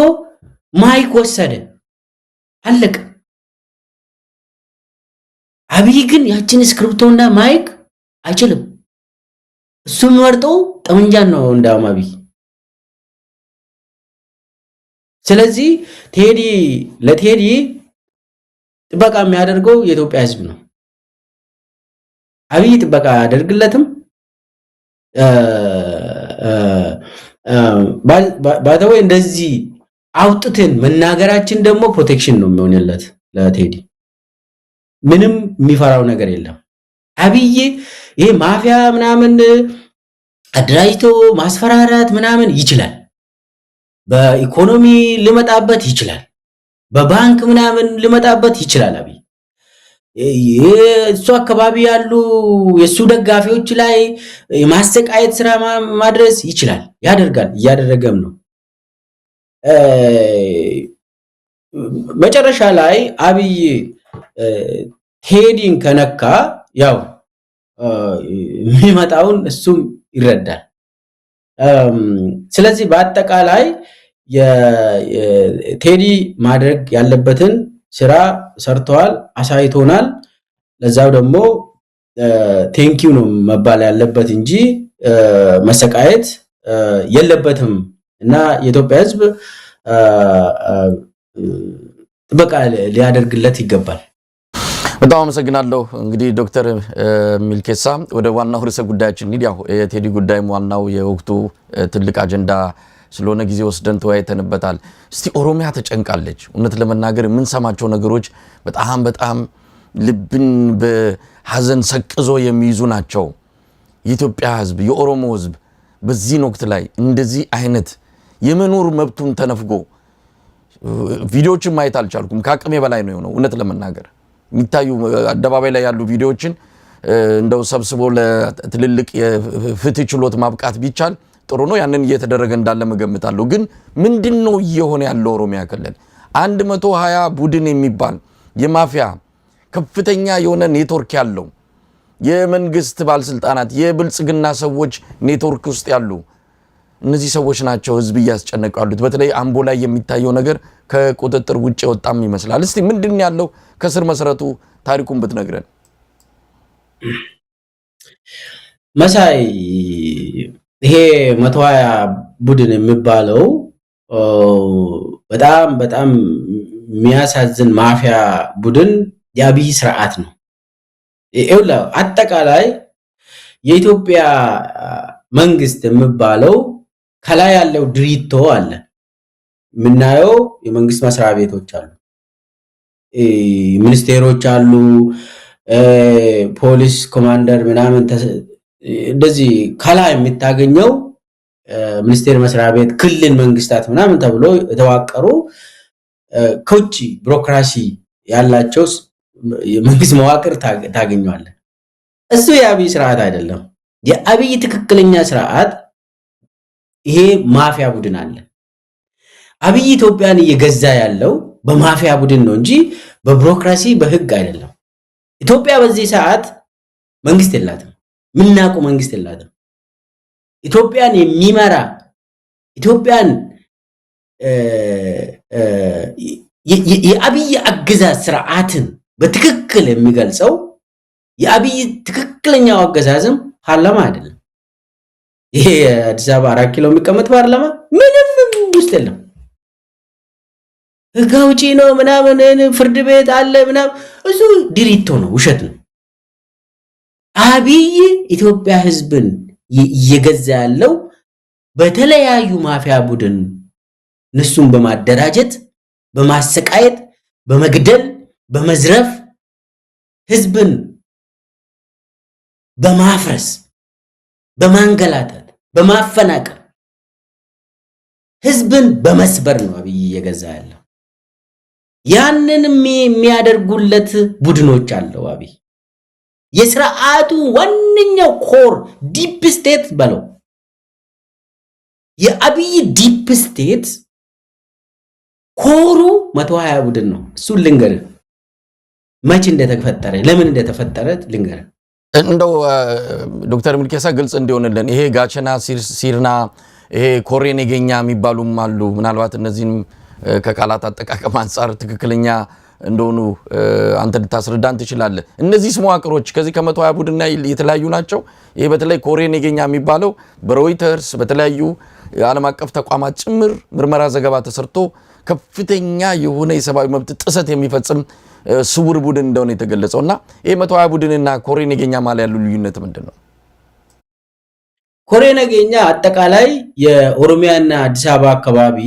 ማይክ ወሰደ አለቀ አብይ ግን ያችን ስክሪፕቶና ማይክ አይችልም እሱም ወርጠው ጠመንጃን ነው እንዳውም አብይ ስለዚህ ለቴዲ ጥበቃ የሚያደርገው የኢትዮጵያ ህዝብ ነው አብይ ጥበቃ ያደርግለትም ባይተወይ እንደዚህ አውጥተን መናገራችን ደግሞ ፕሮቴክሽን ነው የሚሆንለት ለቴዲ ምንም የሚፈራው ነገር የለም አብይ ይሄ ማፊያ ምናምን አድራይቶ ማስፈራራት ምናምን ይችላል በኢኮኖሚ ሊመጣበት ይችላል በባንክ ምናምን ሊመጣበት ይችላል አብይ እሱ አካባቢ ያሉ የሱ ደጋፊዎች ላይ የማስተቃየት ስራ ማድረስ ይችላል ያደርጋል ያደረገም ነው መጨረሻ ላይ አብይ ቴዲን ከነካ ያው የሚመጣውን እሱም ይረዳል ስለዚህ በአጠቃላይ የቴዲ ማድረግ ያለበትን ስራ ሰርተዋል አሳይቶናል ለዛው ደግሞ ቴንኪው ነው መባል ያለበት እንጂ መሰቃየት የለበትም እና የኢትዮጵያ ህዝብ ጥበቃ ሊያደርግለት ይገባል በጣም አመሰግናለሁ እንግዲህ ዶክተር ሚልኬሳ ወደ ዋናው ርዕሰ ጉዳያችን እንሂድ ያው የቴዲ ጉዳይም ዋናው የወቅቱ ትልቅ አጀንዳ ስለሆነ ጊዜ ወስደን ተወያይተንበታል እስቲ ኦሮሚያ ተጨንቃለች እውነት ለመናገር ምን ሰማቸው ነገሮች በጣም ልብን በሐዘን ሰቅዞ የሚይዙ ናቸው የኢትዮጵያ ህዝብ የኦሮሞ ህዝብ በዚህ ወቅት ላይ እንደዚህ አይነት የመኖር መብቱን ተነፍጎ ቪዲዮዎችን ማየት አልቻልኩም ከአቅሜ በላይ ነው የሆነው እውነት ለመናገር የሚታዩ አደባባይ ላይ ያሉ ቪዲዮዎችን እንደው ሰብስቦ ለትልልቅ የፍትህ ችሎት ማብቃት ቢቻል ጥሩ ነው ያንን እየተደረገ እንዳለ መገምታለሁ ግን ምንድነው እየሆነ ያለው ኦሮሚያ ክልል 120 ቡድን የሚባል የማፊያ ከፍተኛ የሆነ ኔትወርክ ያለው የመንግስት ባለስልጣናት የብልጽግና ሰዎች ኔትወርክ ውስጥ ያሉ እነዚህ ሰዎች ናቸው ህዝብ እያስጨነቁ ያሉት። በተለይ አምቦ ላይ የሚታየው ነገር ከቁጥጥር ውጭ ወጣም ይመስላል። እስቲ ምንድን ያለው ከስር መሰረቱ ታሪኩን ብትነግረን። መሳይ ይሄ 120 ቡድን የሚባለው በጣም በጣም የሚያሳዝን ማፊያ ቡድን የአብይ ስርዓት ነው። ይኸውልህ አጠቃላይ የኢትዮጵያ መንግስት የሚባለው ከላይ ያለው ድሪቶ አለ፣ የምናየው የመንግስት መስሪያ ቤቶች አሉ፣ ሚኒስቴሮች አሉ፣ ፖሊስ ኮማንደር ምናምን እንደዚህ ከላይ የምታገኘው ሚኒስቴር መስሪያ ቤት፣ ክልል መንግስታት ምናምን ተብሎ የተዋቀሩ ከውጭ ቢሮክራሲ ያላቸው የመንግስት መዋቅር ታገኘዋለህ። እሱ የአብይ ስርዓት አይደለም። የአብይ ትክክለኛ ስርዓት ይሄ ማፊያ ቡድን አለ። አብይ ኢትዮጵያን እየገዛ ያለው በማፊያ ቡድን ነው እንጂ በቢሮክራሲ በህግ አይደለም። ኢትዮጵያ በዚህ ሰዓት መንግስት የላትም፣ ምናውቀው መንግስት የላትም። ኢትዮጵያን የሚመራ ኢትዮጵያን የአብይ አገዛዝ ስርዓትን በትክክል የሚገልጸው የአብይ ትክክለኛው አገዛዝም ፓርላማ አይደለም። ይሄ አዲስ አበባ 4 ኪሎ የሚቀመጥ ፓርላማ ምንም ውስጥ የለም። ህግ አውጪ ነው ምናምን፣ ፍርድ ቤት አለ ምናምን፣ እሱ ድሪቶ ነው፣ ውሸት ነው። አብይ ኢትዮጵያ ህዝብን እየገዛ ያለው በተለያዩ ማፊያ ቡድን እነሱን በማደራጀት በማሰቃየት በመግደል በመዝረፍ ህዝብን በማፍረስ በማንገላታት በማፈናቀል ህዝብን በመስበር ነው አብይ እየገዛ ያለው። ያንንም የሚያደርጉለት ቡድኖች አለው። አብይ የስርዓቱ ዋነኛው ኮር ዲፕ ስቴት በለው። የአብይ ዲፕ ስቴት ኮሩ 120 ቡድን ነው። እሱን ልንገርህ፣ መቼ እንደተፈጠረ ለምን እንደተፈጠረ ልንገርህ። እንደው ዶክተር ሚልኬሳ ግልጽ እንዲሆንልን ይሄ ጋቸና ሲርና ይሄ ኮሬ ነገኛ የሚባሉም አሉ። ምናልባት እነዚህንም ከቃላት አጠቃቀም አንፃር ትክክለኛ እንደሆኑ አንተ ልታስረዳን ትችላለህ። እነዚህ መዋቅሮች ከዚህ ከ120 ቡድን የተለያዩ ናቸው። ይሄ በተለይ ኮሬ ነገኛ የሚባለው በሮይተርስ በተለያዩ ዓለም አቀፍ ተቋማት ጭምር ምርመራ ዘገባ ተሰርቶ ከፍተኛ የሆነ የሰብአዊ መብት ጥሰት የሚፈጽም ስውር ቡድን እንደሆነ የተገለጸውና ይሄ 120 ቡድንና ኮሬ ነገኛ ማለት ያለው ልዩነት ምንድነው? ኮሬ ነገኛ አጠቃላይ የኦሮሚያና አዲስ አበባ አካባቢ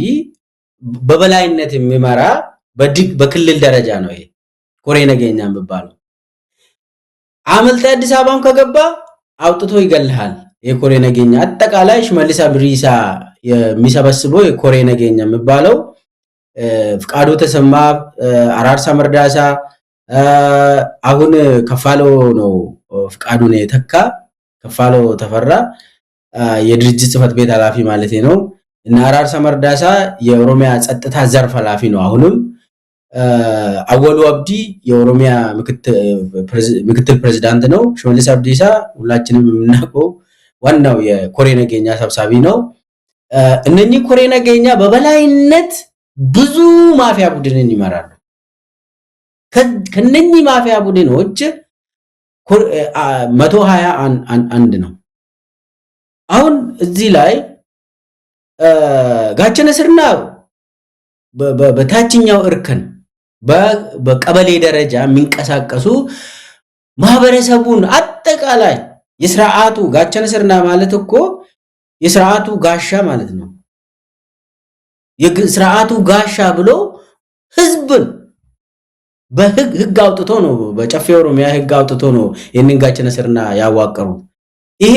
በበላይነት የሚመራ በክልል ደረጃ ነው። ይሄ ኮሬ ነገኛ የሚባለው አመልጣ አዲስ አበባም ከገባ አውጥቶ ይገልሃል። የኮሬ ነገኛ አጠቃላይ ሽመልስ አብዲሳ የሚሰበስበው የኮሬ ነገኛ የሚባለው ፍቃዱ ተሰማ፣ አራርሳ መርዳሳ፣ አሁን ከፋሎ ነው ፍቃዱን የተካ ከፋሎ ተፈራ የድርጅት ጽህፈት ቤት ኃላፊ ማለት ነው። እና አራርሳ መርዳሳ የኦሮሚያ ጸጥታ ዘርፍ ኃላፊ ነው። አሁንም አወሉ አብዲ የኦሮሚያ ምክትል ፕሬዝዳንት ነው። ሽመልስ አብዲሳ ሁላችንም የምናውቀው ዋናው የኮሬ ነገኛ ሰብሳቢ ነው። እነኚህ ኮሬ ነገኛ በበላይነት ብዙ ማፊያ ቡድንን ይመራሉ። ከነኚህ ማፊያ ቡድኖች 121 ነው። አሁን እዚህ ላይ ጋቸነ ስርና በታችኛው እርከን በቀበሌ ደረጃ የሚንቀሳቀሱ ማህበረሰቡን አጠቃላይ የሥርዓቱ ጋቸነ ስርና ማለት እኮ የሥርዓቱ ጋሻ ማለት ነው። የሥርዓቱ ጋሻ ብሎ ህዝብን በህግ አውጥቶ ነው፣ በጨፌ ኦሮሚያ ህግ አውጥቶ ነው የንን ጋቸነ ስርና ያዋቀሩ። ይሄ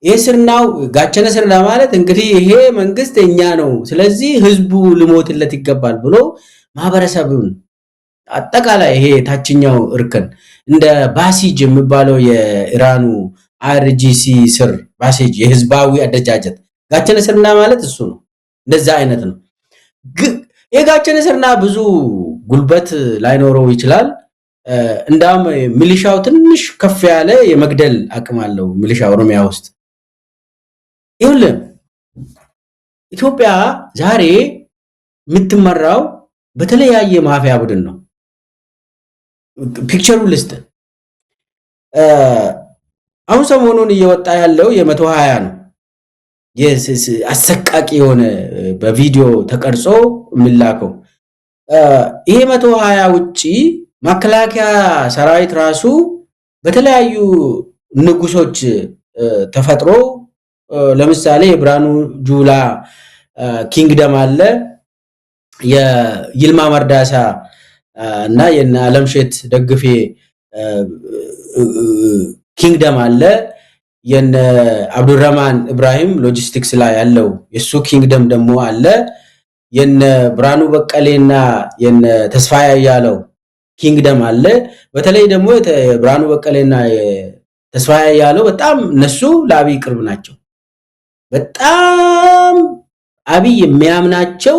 የስርናው ጋቸነ ስርና ማለት እንግዲህ ይሄ መንግስት እኛ ነው፣ ስለዚህ ህዝቡ ልሞትለት ይገባል ብሎ ማህበረሰቡን አጠቃላይ ይሄ ታችኛው እርከን እንደ ባሲጅ የሚባለው የኢራኑ አርጂሲ ስር ባሲጅ የህዝባዊ አደረጃጀት ጋቸነ ስርና ማለት እሱ ነው። እንደዛ አይነት ነው። የጋቸነ ስርና ብዙ ጉልበት ላይኖረው ይችላል። እንዳም ሚሊሻው ትንሽ ከፍ ያለ የመግደል አቅም አለው። ሚሊሻ ኦሮሚያ ውስጥ ይሁን ኢትዮጵያ ዛሬ የምትመራው በተለያየ ማፊያ ቡድን ነው። ፒክቸሩ ልስጥ። አሁን ሰሞኑን እየወጣ ያለው የ120 ነው። አሰቃቂ የሆነ በቪዲዮ ተቀርጾ የሚላከው ይሄ 120 ውጪ መከላከያ ሰራዊት ራሱ በተለያዩ ንጉሶች ተፈጥሮ ለምሳሌ የብርሃኑ ጁላ ኪንግደም አለ፣ የይልማ መርዳሳ እና የነ አለምሸት ደግፌ ኪንግደም አለ፣ የነ አብዱራህማን ኢብራሂም ሎጂስቲክስ ላይ ያለው የሱ ኪንግደም ደግሞ አለ፣ የነ ብርሃኑ በቀሌና የነ ተስፋዬ ያለው ኪንግደም አለ። በተለይ ደግሞ ብርሃኑ በቀሌና ተስፋዬ ያለው በጣም እነሱ ለአብይ ቅርብ ናቸው። በጣም አብይ የሚያምናቸው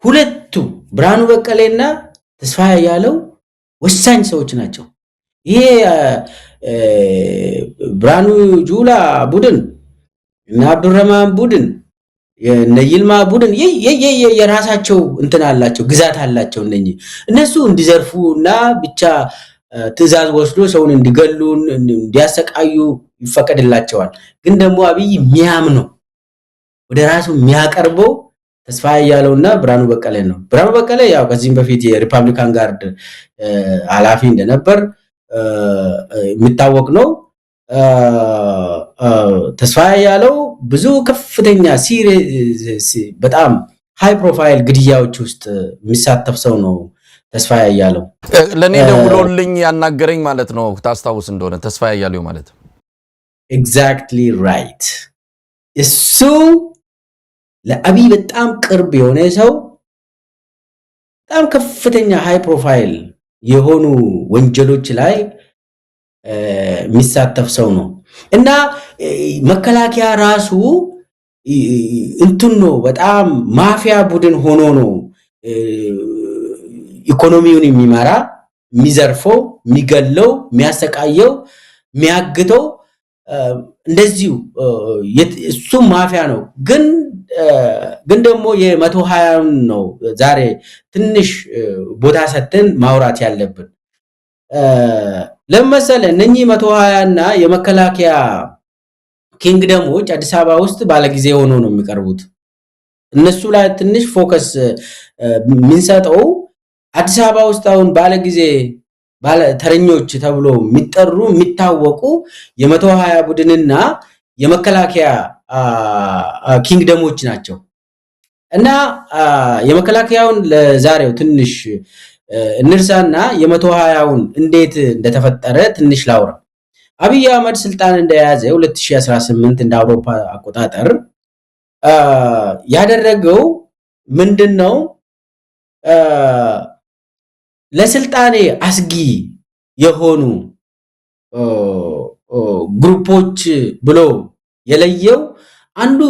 ሁለቱ ብርሃኑ በቀሌና ተስፋዬ ያለው ወሳኝ ሰዎች ናቸው። ይሄ ብርሃኑ ጁላ ቡድን እና አብዱራህማን ቡድን የነ ይልማ ቡድን የራሳቸው እንትን አላቸው፣ ግዛት አላቸው። እነሱ እንዲዘርፉና ብቻ ትዕዛዝ ወስዶ ሰውን እንዲገሉ እንዲያሰቃዩ ይፈቀድላቸዋል። ግን ደግሞ አብይ የሚያምነው ወደ ራሱ የሚያቀርበው ተስፋዬ ያለውና ብርሃኑ በቀለ ነው። ብርሃኑ በቀለ ያው ከዚህም በፊት የሪፐብሊካን ጋርድ ኃላፊ እንደነበር የሚታወቅ ነው። ተስፋዬ ያለው ብዙ ከፍተኛ በጣም ሃይ ፕሮፋይል ግድያዎች ውስጥ የሚሳተፍ ሰው ነው። ተስፋዬ ያለው ለኔ ደውሎልኝ ያናገረኝ ማለት ነው። ታስታውስ እንደሆነ ተስፋዬ ያለው ማለት ኤግዛክትሊ ራይት። እሱ ለአብይ በጣም ቅርብ የሆነ ሰው፣ በጣም ከፍተኛ ሃይ ፕሮፋይል የሆኑ ወንጀሎች ላይ የሚሳተፍ ሰው ነው እና መከላከያ ራሱ እንትን ነው፣ በጣም ማፊያ ቡድን ሆኖ ነው ኢኮኖሚውን የሚመራ፣ የሚዘርፈው፣ የሚገለው፣ የሚያሰቃየው፣ የሚያግተው እንደዚሁ እሱ ማፊያ ነው። ግን ደግሞ የ120 ነው ዛሬ ትንሽ ቦታ ሰጥተን ማውራት ያለብን። ለምሳሌ እነኚህ 120 እና የመከላከያ ኪንግደሞች አዲስ አበባ ውስጥ ባለጊዜ ሆኖ ነው የሚቀርቡት። እነሱ ላይ ትንሽ ፎከስ የምንሰጠው አዲስ አበባ ውስጥ አሁን ባለጊዜ ተረኞች ተብሎ የሚጠሩ የሚታወቁ የ120 ቡድንና የመከላከያ ኪንግደሞች ናቸው እና የመከላከያውን ለዛሬው ትንሽ እንርሳና የ120ውን እንዴት እንደተፈጠረ ትንሽ ላውራ። አብይ አህመድ ስልጣን እንደያዘ 2018 እንደ አውሮፓ አቆጣጠር ያደረገው ምንድነው? ለስልጣኔ አስጊ የሆኑ ግሩፖች ብሎ የለየው አንዱ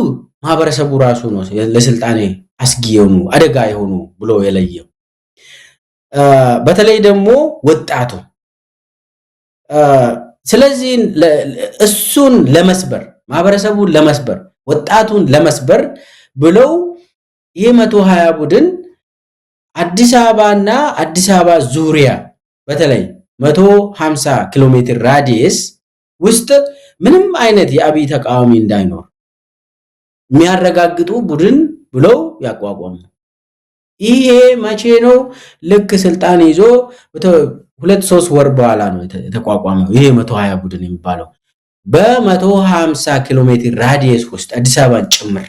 ማህበረሰቡ ራሱ ነው። ለስልጣኔ አስጊ የሆኑ አደጋ የሆኑ ብሎ የለየው በተለይ ደግሞ ወጣቱ። ስለዚህ እሱን ለመስበር፣ ማህበረሰቡን ለመስበር፣ ወጣቱን ለመስበር ብለው ይህ 120 ቡድን አዲስ አበባና አዲስ አበባ ዙሪያ በተለይ 150 ኪሎ ሜትር ራዲየስ ውስጥ ምንም አይነት የአብይ ተቃዋሚ እንዳይኖር የሚያረጋግጡ ቡድን ብለው ያቋቋሙ። ይሄ መቼ ነው? ልክ ስልጣን ይዞ 2-3 ወር በኋላ ነው የተቋቋመው። ይሄ 120 ቡድን የሚባለው በ150 ኪሎ ሜትር ራዲየስ ውስጥ አዲስ አበባን ጭምር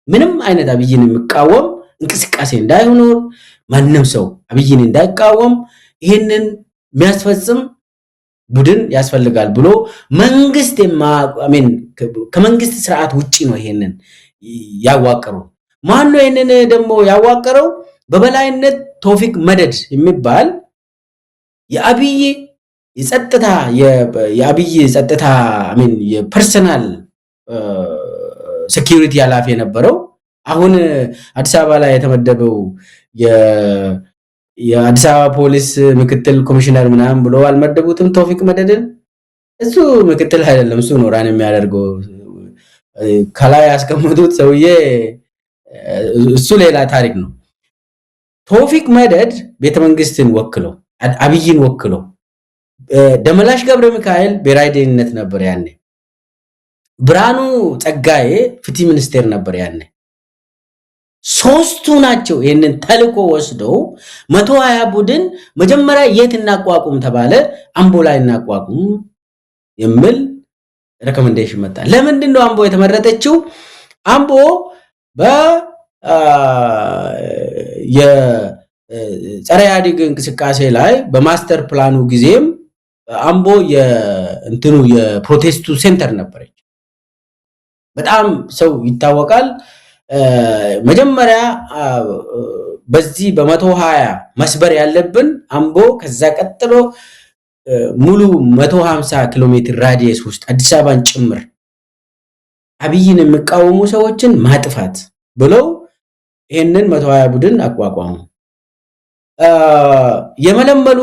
ምንም አይነት አብይን የሚቃወም እንቅስቃሴ እንዳይኖር፣ ማንም ሰው አብይን እንዳይቃወም ይህንን የሚያስፈጽም ቡድን ያስፈልጋል ብሎ መንግስት ከመንግስት ስርዓት ውጪ ነው ይሄንን ያዋቀረው። ማን ነው ይሄንን ደግሞ ያዋቀረው? በበላይነት ቶፊቅ መደድ የሚባል የአብይ ጸጥታ የፐርሰናል ሴኩሪቲ ኃላፊ የነበረው አሁን አዲስ አበባ ላይ የተመደበው የአዲስ አበባ ፖሊስ ምክትል ኮሚሽነር ምናምን ብሎ አልመደቡትም ቶፊቅ መደድን። እሱ ምክትል አይደለም፣ እሱ ነው ራን የሚያደርገው ከላይ ያስቀመጡት ሰውዬ እሱ ሌላ ታሪክ ነው። ቶፊቅ መደድ ቤተመንግስትን ወክለው አብይን ወክለው ደመላሽ ገብረ ሚካኤል ብሔራዊ ደህንነት ነበር ያኔ። ብርሃኑ ጸጋዬ ፍትህ ሚኒስቴር ነበር ያኔ። ሶስቱ ናቸው ይሄንን ተልኮ ወስደው 120 ቡድን መጀመሪያ የት እናቋቁም ተባለ። አምቦ ላይ እናቋቁም የሚል ሬኮሜንዴሽን መጣ። ለምንድን ነው አምቦ የተመረጠችው? አምቦ የጸረ ኢህአዴግ እንቅስቃሴ ላይ በማስተር ፕላኑ ጊዜም አምቦ የፕሮቴስቱ ሴንተር ነበረች። በጣም ሰው ይታወቃል። መጀመሪያ በዚህ በ120 መስበር ያለብን አምቦ፣ ከዛ ቀጥሎ ሙሉ 150 ኪሎ ሜትር ራዲየስ ውስጥ አዲስ አበባን ጭምር አብይን የሚቃወሙ ሰዎችን ማጥፋት ብለው ይሄንን 120 ቡድን አቋቋሙ። የመለመሉ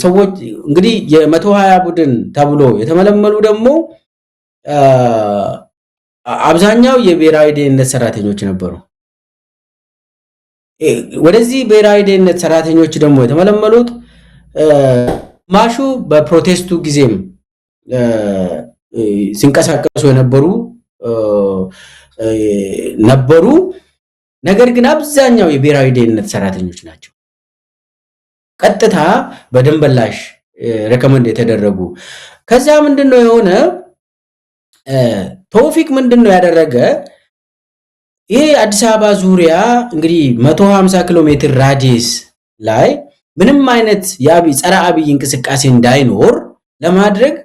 ሰዎች እንግዲህ የ120 ቡድን ተብሎ የተመለመሉ ደግሞ አብዛኛው የብሔራዊ ደህንነት ሰራተኞች ነበሩ። ወደዚህ ብሔራዊ ደህንነት ሰራተኞች ደግሞ የተመለመሉት ማሹ በፕሮቴስቱ ጊዜም ሲንቀሳቀሱ የነበሩ ነገር ግን አብዛኛው የብሔራዊ ደህንነት ሰራተኞች ናቸው። ቀጥታ በደንበላሽ ሬኮመንድ የተደረጉ። ከዛ ምንድነው የሆነ ቶፊቅ ምንድነው ያደረገ? ይሄ አዲስ አበባ ዙሪያ እንግዲህ 150 ኪሎ ሜትር ራዲየስ ላይ ምንም አይነት ጸረ አብይ እንቅስቃሴ እንዳይኖር ለማድረግ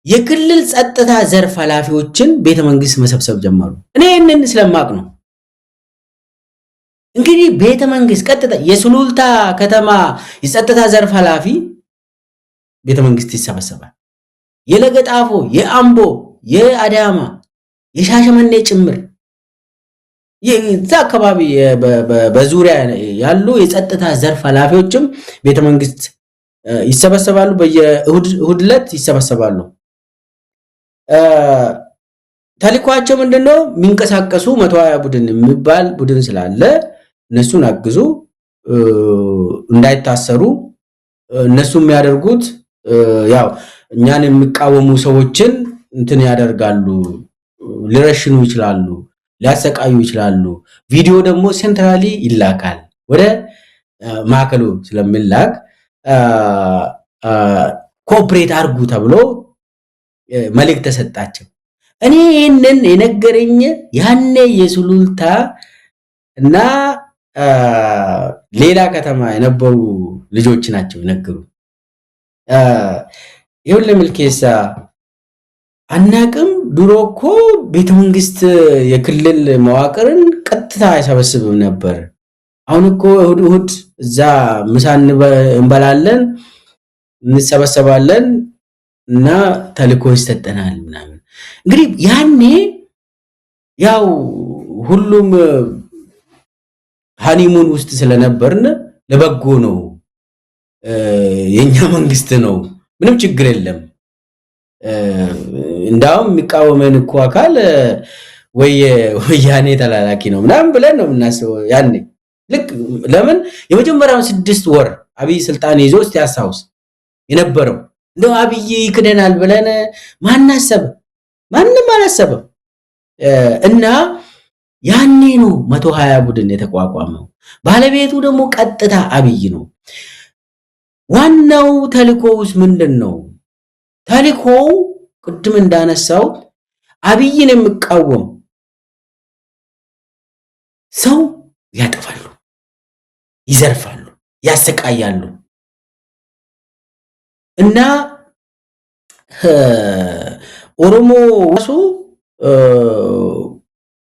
የክልል ጸጥታ ዘርፍ ኃላፊዎችን ቤተመንግስት መሰብሰብ ጀመሩ። እኔ ይሄንን ስለማቅ ነው። እንግዲህ ቤተመንግስት ቀጥታ የሱሉልታ ከተማ የጸጥታ ዘርፍ ኃላፊ ቤተመንግስት ይሰበሰባል። የለገጣፎ፣ የአምቦ፣ የአዳማ፣ የሻሸመኔ ጭምር የዛ አካባቢ በዙሪያ ያሉ የጸጥታ ዘርፍ ኃላፊዎችም ቤተመንግስት ይሰበሰባሉ። በየእሁድ ዕለት ይሰበሰባሉ። ተልኳቸው ምንድነው? የሚንቀሳቀሱ 120 ቡድን የሚባል ቡድን ስላለ እነሱን አግዙ፣ እንዳይታሰሩ። እነሱ የሚያደርጉት ያው እኛን የሚቃወሙ ሰዎችን እንትን ያደርጋሉ፣ ሊረሽኑ ይችላሉ፣ ሊያሰቃዩ ይችላሉ። ቪዲዮ ደግሞ ሴንትራሊ ይላካል፣ ወደ ማዕከሉ ስለሚላክ ኮኦፕሬት አርጉ ተብሎ መልእክት ተሰጣቸው። እኔ ይሄንን የነገረኝ ያኔ የሱሉልታ እና ሌላ ከተማ የነበሩ ልጆች ናቸው የነገሩ። ይሁን ለምልኬሳ አናቅም። ድሮ እኮ ቤተመንግስት የክልል መዋቅርን ቀጥታ አይሰበስብም ነበር። አሁን እኮ እሁድ እዛ ምሳ እንበላለን፣ እንሰበሰባለን እና ተልእኮ ይሰጠናል ምናምን። እንግዲህ ያኔ ያው ሁሉም ሃኒሙን ውስጥ ስለነበርን ለበጎ ነው፣ የኛ መንግስት ነው፣ ምንም ችግር የለም። እንዳውም የሚቃወመን እኮ አካል ወያኔ ተላላኪ ነው ምናምን ብለን ነው የምናስበው ያኔ። ልክ ለምን የመጀመሪያውን 6 ወር አብይ ስልጣን ይዞ እስቲ ያሳውስ የነበረው እንደው አብይ ይክደናል ብለን ማንም አላሰበም። እና ያኔ ነው 120 ቡድን የተቋቋመው። ባለቤቱ ደግሞ ቀጥታ አብይ ነው። ዋናው ተልእኮውስ ምንድነው? ተልእኮው ቅድም እንዳነሳው አብይን የሚቃወም ሰው ያጠፋሉ፣ ይዘርፋሉ፣ ያሰቃያሉ። እና ኦሮሞ ዋሱ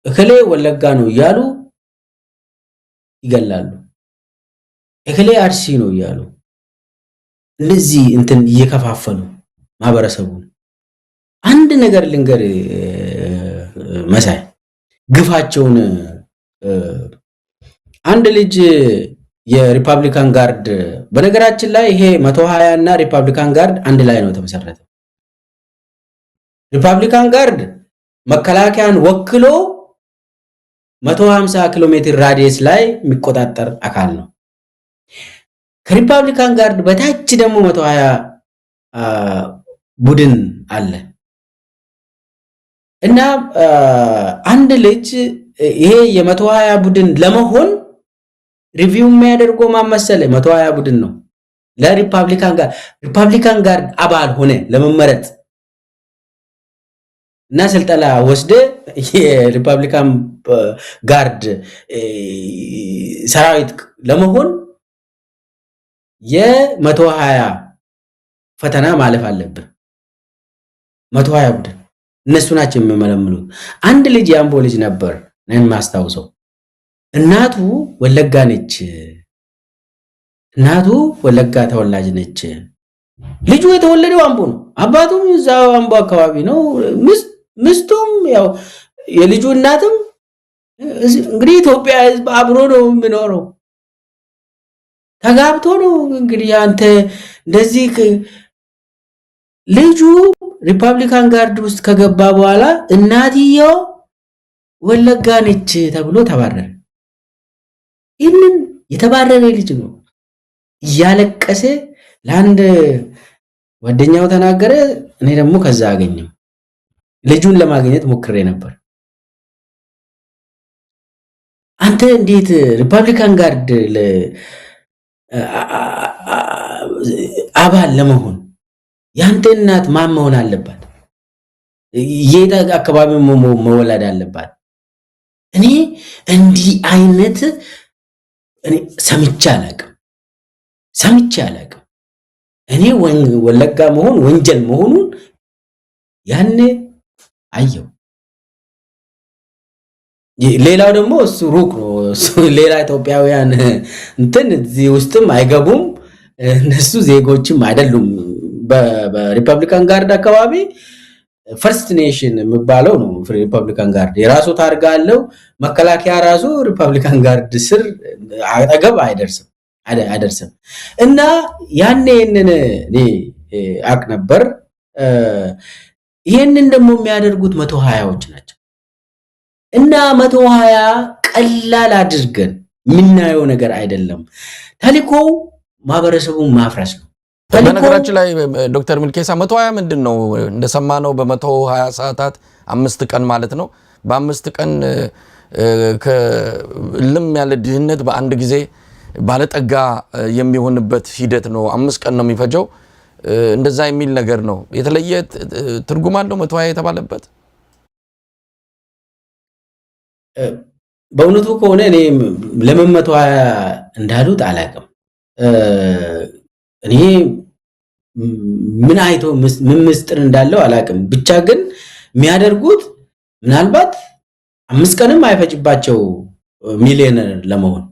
እከሌ ወለጋ ነው እያሉ ይገላሉ፣ እከሌ አርሲ ነው እያሉ እንደዚህ እንትን እየከፋፈሉ ማህበረሰቡ። አንድ ነገር ልንገር መሳይ፣ ግፋቸውን አንድ ልጅ የሪፐብሊካን ጋርድ፣ በነገራችን ላይ ይሄ 120 እና ሪፐብሊካን ጋርድ አንድ ላይ ነው የተመሰረተው። ሪፐብሊካን ጋርድ መከላከያን ወክሎ 150 ኪሎ ሜትር ራዲየስ ላይ የሚቆጣጠር አካል ነው። ከሪፐብሊካን ጋርድ በታች ደግሞ 120 ቡድን አለ እና አንድ ልጅ ይሄ የ120 ቡድን ለመሆን ሪቪው የሚያደርገው ማመሰለ 120 ቡድን ነው። ለሪፐብሊካን ጋርድ አባል ሆነ ለመመረጥ እና ስልጠና ወስደ የሪፐብሊካን ጋርድ ሰራዊት ለመሆን የ120 ፈተና ማለፍ አለብህ። 120 ቡድን እነሱ ናቸው የሚመለምሉት። አንድ ልጅ የአምቦ ልጅ ነበር ነኝ ማስታውሰው። እናቱ ወለጋ ነች። እናቱ ወለጋ ተወላጅ ነች። ልጁ የተወለደው አምቦ ነው። አባቱም እዛው አምቦ አካባቢ ነው። ምስቱም ያው የልጁ እናትም እንግዲህ ኢትዮጵያ ህዝብ አብሮ ነው የሚኖረው። ተጋብቶ ነው እንግዲህ አንተ እንደዚህ ልጁ ሪፐብሊካን ጋርድ ውስጥ ከገባ በኋላ እናትየው ወለጋ ነች ተብሎ ተባረረ። ይህንን የተባረረ ልጅ ነው እያለቀሰ ለአንድ ጓደኛው ተናገረ። እኔ ደግሞ ከዛ አገኘው። ልጁን ለማግኘት ሞክሬ ነበር። አንተ እንዴት ሪፐብሊካን ጋርድ አባል ለመሆን ያንተ እናት ማን መሆን አለባት? የት አካባቢ መወለድ አለባት? እኔ እንዲህ አይነት እኔ ሰምቼ አላውቅም። እኔ ወለጋ መሆን ወንጀል መሆኑን ያኔ አየው። ሌላው ደግሞ እሱ ሩቅ ነው። ሌላ ኢትዮጵያውያን እንትን እዚህ ውስጥም አይገቡም። እነሱ ዜጎችም አይደሉም። በሪፐብሊካን ጋርድ አካባቢ ፈርስት ኔሽን የሚባለው ነው። ሪፐብሊካን ጋርድ የራሱ ታርጋ አለው። መከላከያ ራሱ ሪፐብሊካን ጋርድ ስር አጠገብ አይደርስም። እና ያኔ ይህንን እኔ አቅ ነበር። ይህንን ደግሞ የሚያደርጉት 120ዎች ናቸው። እና 120 ቀላል አድርገን የምናየው ነገር አይደለም። ተልእኮው ማህበረሰቡን ማፍረስ ነው። በነገራችን ላይ ዶክተር ሚልኬሳ 120 ምንድን ነው? እንደሰማነው በ120 ሰዓታት 5 ቀን ማለት ነው። በ5 ቀን ከልም ያለ ድህነት በአንድ ጊዜ ባለጠጋ የሚሆንበት ሂደት ነው። 5 ቀን ነው የሚፈጀው። እንደዛ የሚል ነገር ነው። የተለየ ትርጉም አለው 120 የተባለበት? በእውነቱ ከሆነ እኔ ለምን 120 እንዳሉት አላውቅም። እኔ ምን አይቶ ምን ምስጥር እንዳለው አላውቅም። ብቻ ግን የሚያደርጉት ምናልባት 5 ቀንም አይፈጅባቸው ሚሊዮነር ለመሆን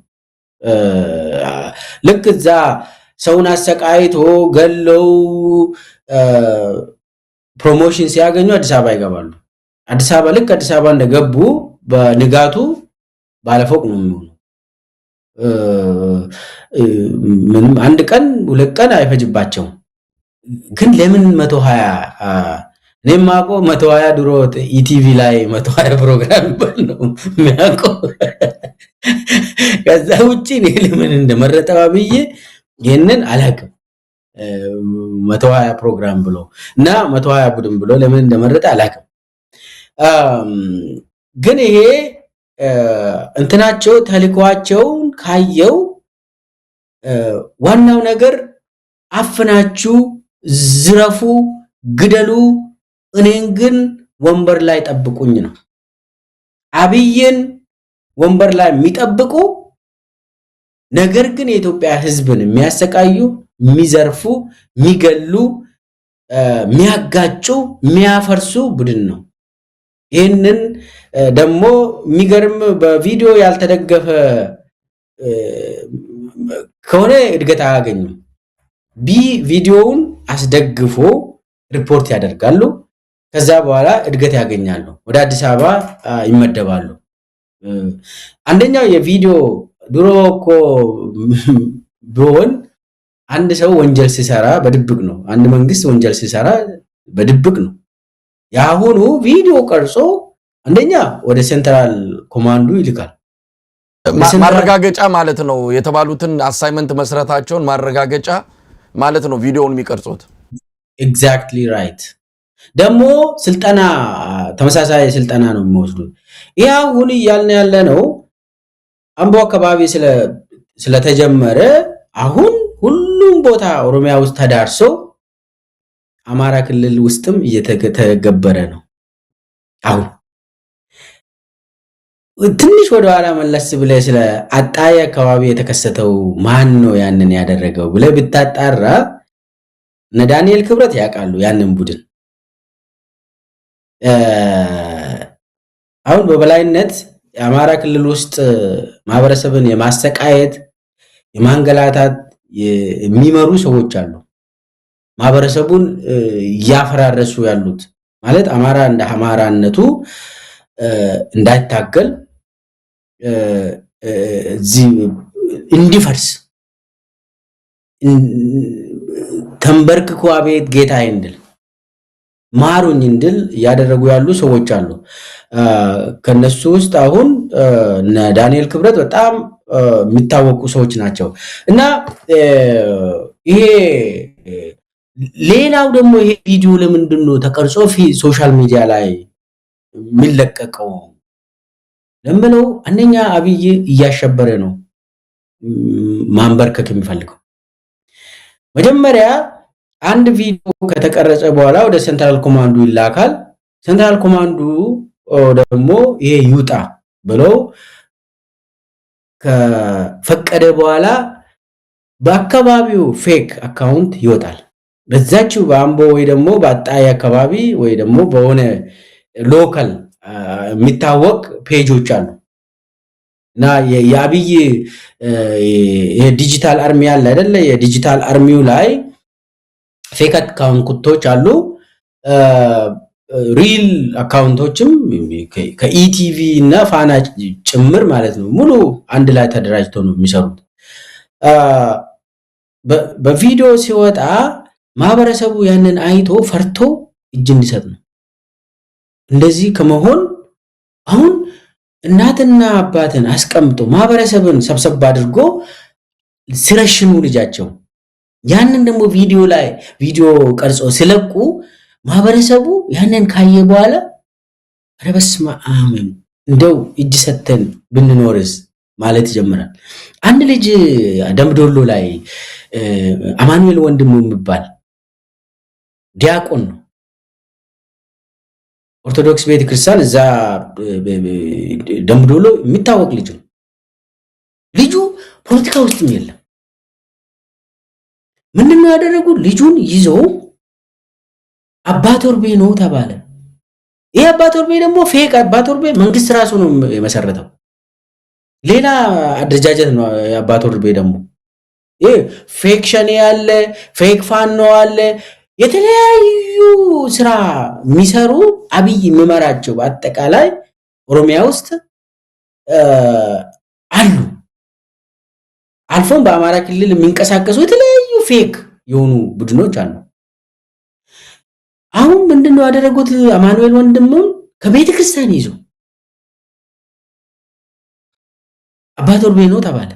ልክ እዛ ሰውን አሰቃይቶ ገለው ፕሮሞሽን ሲያገኙ አዲስ አበባ ይገባሉ። አዲስ አበባ እንደገቡ በንጋቱ ባለፎቅ ነው የሚሆነው። ምንም 1 ቀን 2 ቀን አይፈጅባቸውም። ግን ለምን 120? እኔም ማውቀው 120 ድሮ ኢቲቪ ላይ 120 ፕሮግራም ይባል ነው የሚያውቀው። ከዛ ውጪ እኔ ለምን እንደመረጠው ብዬ ይሄንን አላውቅም። 120 ፕሮግራም ብሎ እና 120 ቡድን ብሎ ለምን እንደመረጠ አላውቅም። ግን ይሄ እንትናቸው ተልኳቸውን ካየው ዋናው ነገር አፍናችሁ ዝረፉ፣ ግደሉ፣ እኔን ግን ወንበር ላይ ጠብቁኝ ነው። አብይን ወንበር ላይ የሚጠብቁ ነገር ግን የኢትዮጵያ ሕዝብን የሚያሰቃዩ፣ የሚዘርፉ፣ የሚገሉ፣ የሚያጋጩ፣ የሚያፈርሱ ቡድን ነው። ይህንን ደግሞ የሚገርም በቪዲዮ ያልተደገፈ ከሆነ እድገት አያገኙም። ቪዲዮውን አስደግፎ ሪፖርት ያደርጋሉ። ከዛ በኋላ እድገት ያገኛሉ። ወደ አዲስ አበባ ይመደባሉ። አንደኛው የቪዲዮ ድሮ እኮ ቢሆን አንድ ሰው ወንጀል ሲሰራ በድብቅ ነው። አንድ መንግስት ወንጀል ሲሰራ በድብቅ ነው። የአሁኑ ቪዲዮ ቀርጾ አንደኛ ወደ ሴንትራል ኮማንዱ ይልካል። ማረጋገጫ ማለት ነው። የተባሉትን አሳይመንት መስራታቸውን ማረጋገጫ ማለት ነው። ቪዲዮውን የሚቀርጹት ኤግዛክትሊ ራይት። ደግሞ ስልጠና ተመሳሳይ ስልጠና ነው የሚወስዱት። ይህ አሁን እያልን ያለ ነው አምቦ አካባቢ ስለተጀመረ አሁን ሁሉም ቦታ ኦሮሚያ ውስጥ ተዳርሶ አማራ ክልል ውስጥም እየተገበረ ነው። አሁን ትንሽ ወደ ኋላ መለስ ብለህ ስለ አጣዬ አካባቢ የተከሰተው ማን ነው ያንን ያደረገው ብለህ ብታጣራ እነ ዳንኤል ክብረት ያውቃሉ ያንን ቡድን። አሁን በበላይነት የአማራ ክልል ውስጥ ማህበረሰብን የማሰቃየት የማንገላታት የሚመሩ ሰዎች አሉ። ማህበረሰቡን እያፈራረሱ ያሉት ማለት አማራ እንደ አማራነቱ እንዳይታገል እንዲፈርስ ተንበርክኮ አቤት ጌታዬ እንድል ማሩኝ እንድል እያደረጉ ያሉ ሰዎች አሉ። ከነሱ ውስጥ አሁን ዳንኤል ክብረት በጣም የሚታወቁ ሰዎች ናቸው። እና ይሄ ሌላው ደግሞ ይሄ ቪዲዮ ለምንድን ነው ተቀርጾ ሶሻል ሚዲያ ላይ የሚለቀቀው ለምለው፣ አንደኛ አብይ እያሸበረ ነው ማንበርከክ የሚፈልገው። መጀመሪያ አንድ ቪዲዮ ከተቀረጸ በኋላ ወደ ሴንትራል ኮማንዱ ይላካል። ሴንትራል ኮማንዱ ደግሞ ይሄ ይውጣ ብለው ከፈቀደ በኋላ በአካባቢው ፌክ አካውንት ይወጣል። በዛችው በአምቦ ወይ ደግሞ በአጣዬ አካባቢ ወይ ደግሞ በሆነ ሎካል የሚታወቅ ፔጆች አሉ እና የአብይ የዲጂታል አርሚ አለ አይደለ? የዲጂታል አርሚው ላይ ፌክ አካውንቶች አሉ። ሪል አካውንቶችም ከኢቲቪ እና ፋና ጭምር ማለት ነው። ሙሉ አንድ ላይ ተደራጅተው ነው የሚሰሩት። በቪዲዮ ሲወጣ ማህበረሰቡ ያንን አይቶ ፈርቶ እጅ እንዲሰጥ ነው። እንደዚህ ከመሆን አሁን እናትና አባትን አስቀምጦ ማህበረሰብን ሰብሰብ አድርጎ ሲረሽኑ ልጃቸው ያንን ደግሞ ቪዲዮ ቀርጾ ሲለቁ ማህበረሰቡ ያንን ካየ በኋላ ኧረ በስመ አብ እንደው እጅ ሰተን ብንኖርስ ማለት ይጀምራል። አንድ ልጅ ደምቢዶሎ ላይ አማኑኤል ወንድሙ የሚባል ዲያቆን ነው። ኦርቶዶክስ ቤተክርስቲያን እዛ ደምቢዶሎ የሚታወቅ ልጅ ነው። ልጁ ፖለቲካ ውስጥም የለም። ምንድነው ያደረጉት? ልጁን ይዘው አባቶርቤ ነው ተባለ። ይሄ አባቶርቤ ደግሞ ፌክ አባቶርቤ መንግስት ራሱ ነው የመሰረተው። ሌላ አደረጃጀት ነው። አባቶርቤ ደግሞ ይሄ ፌክ ሸኔ ያለ ፌክ ፋኖ አለ። የተለያዩ ስራ የሚሰሩ አብይ የሚመራቸው በአጠቃላይ ኦሮሚያ ውስጥ አሉ። አልፎም በአማራ ክልል የሚንቀሳቀሱ የተለያዩ ፌክ የሆኑ ቡድኖች አሉ። አሁን ምንድነው ያደረጉት? አማኑኤል ወንድሙን ከቤተ ክርስቲያን ይዞ አባቶርቤ ነው ተባለ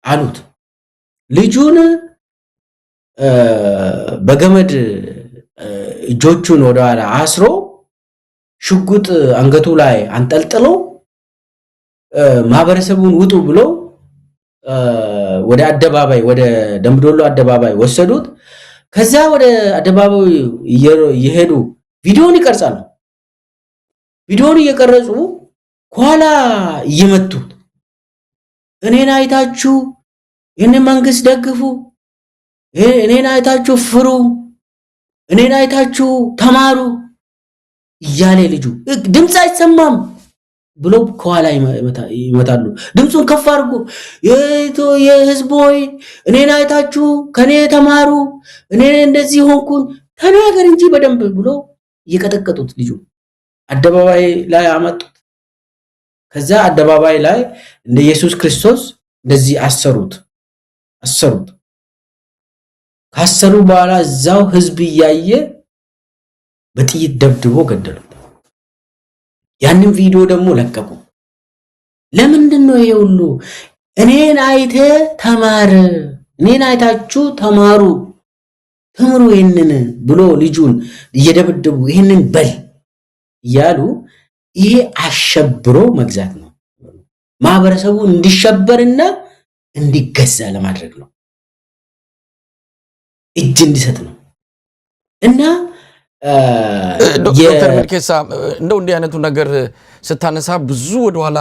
አሉት። ልጁን በገመድ እጆቹን ወደኋላ አስሮ ሽጉጥ አንገቱ ላይ አንጠልጥሎ ማህበረሰቡን ውጡ ብሎ ወደ አደባባይ ወደ ደምቢዶሎ አደባባይ ወሰዱት። ከዛ ወደ አደባባዩ እየሄዱ ቪዲዮን ይቀርጻሉ። ቪዲዮን እየቀረጹ ከኋላ እየመቱት እኔን አይታችሁ ይህንን መንግስት ደግፉ፣ እኔን አይታችሁ ፍሩ፣ እኔን አይታችሁ ተማሩ እያለ ልጁ ድምፅ አይሰማም ብሎ ከኋላ ይመታሉ። ድምፁን ከፍ አድርጎ የህዝብ ሆይ እኔን አይታችሁ ከኔ ተማሩ፣ እኔ እንደዚህ ሆንኩን ተናገር እንጂ በደንብ ብሎ እየቀጠቀጡት ልጁ አደባባይ ላይ አመጡት። ከዛ አደባባይ ላይ እንደ ኢየሱስ ክርስቶስ እንደዚህ አሰሩት። ካሰሩ በኋላ እዛው ህዝብ እያየ በጥይት ደብድቦ ገደሉት። ያንን ቪዲዮ ደግሞ ለቀቁ። ለምንድን ነው ይሄ ሁሉ? እኔን አይተ ተማር፣ እኔን አይታችሁ ተማሩ፣ ተምሩ ይሄንን ብሎ ልጁን እየደበደቡ ይሄንን በል እያሉ ይሄ አሸብሮ መግዛት ነው። ማህበረሰቡ እንዲሸበርና እንዲገዛ ለማድረግ ነው። እጅ እንዲሰጥ ነው። እና ዶክተር ሚልኬሳ እንደው እንዲህ አይነቱ ነገር ስታነሳ ብዙ ወደኋላ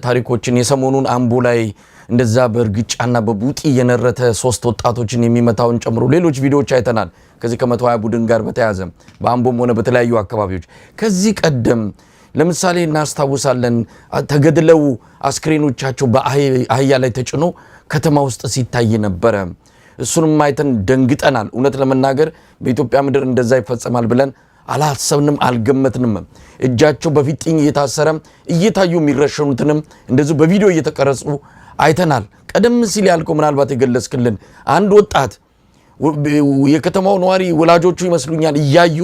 ታሪኮችን የሰሞኑን አምቦ ላይ እንደዛ በእርግጫና በቡጢ የነረተ 3 ወጣቶችን የሚመታውን ጨምሮ ሌሎች ቪዲዮዎች አይተናል። ከዚህ ከ120 ቡድን ጋር በተያያዘ በአምቦም ሆነ በተለያዩ አካባቢዎች ከዚህ ቀደም ለምሳሌ እናስታውሳለን ተገድለው አስክሬኖቻቸው በአህያ ላይ ተጭኖ ከተማ ውስጥ ሲታይ ነበረ። እሱንም አይተን ደንግጠናል። እውነት ለመናገር በኢትዮጵያ ምድር እንደዛ ይፈጸማል ብለን አላሰብንም፣ አልገመትንም። እጃቸው በፊጥኝ እየታሰረ እየታዩ የሚረሸኑትንም እንደዚሁ በቪዲዮ እየተቀረጹ አይተናል። ቀደም ሲል ያልከው ምናልባት የገለጽክልን አንድ ወጣት የከተማው ነዋሪ ወላጆቹ ይመስሉኛል እያዩ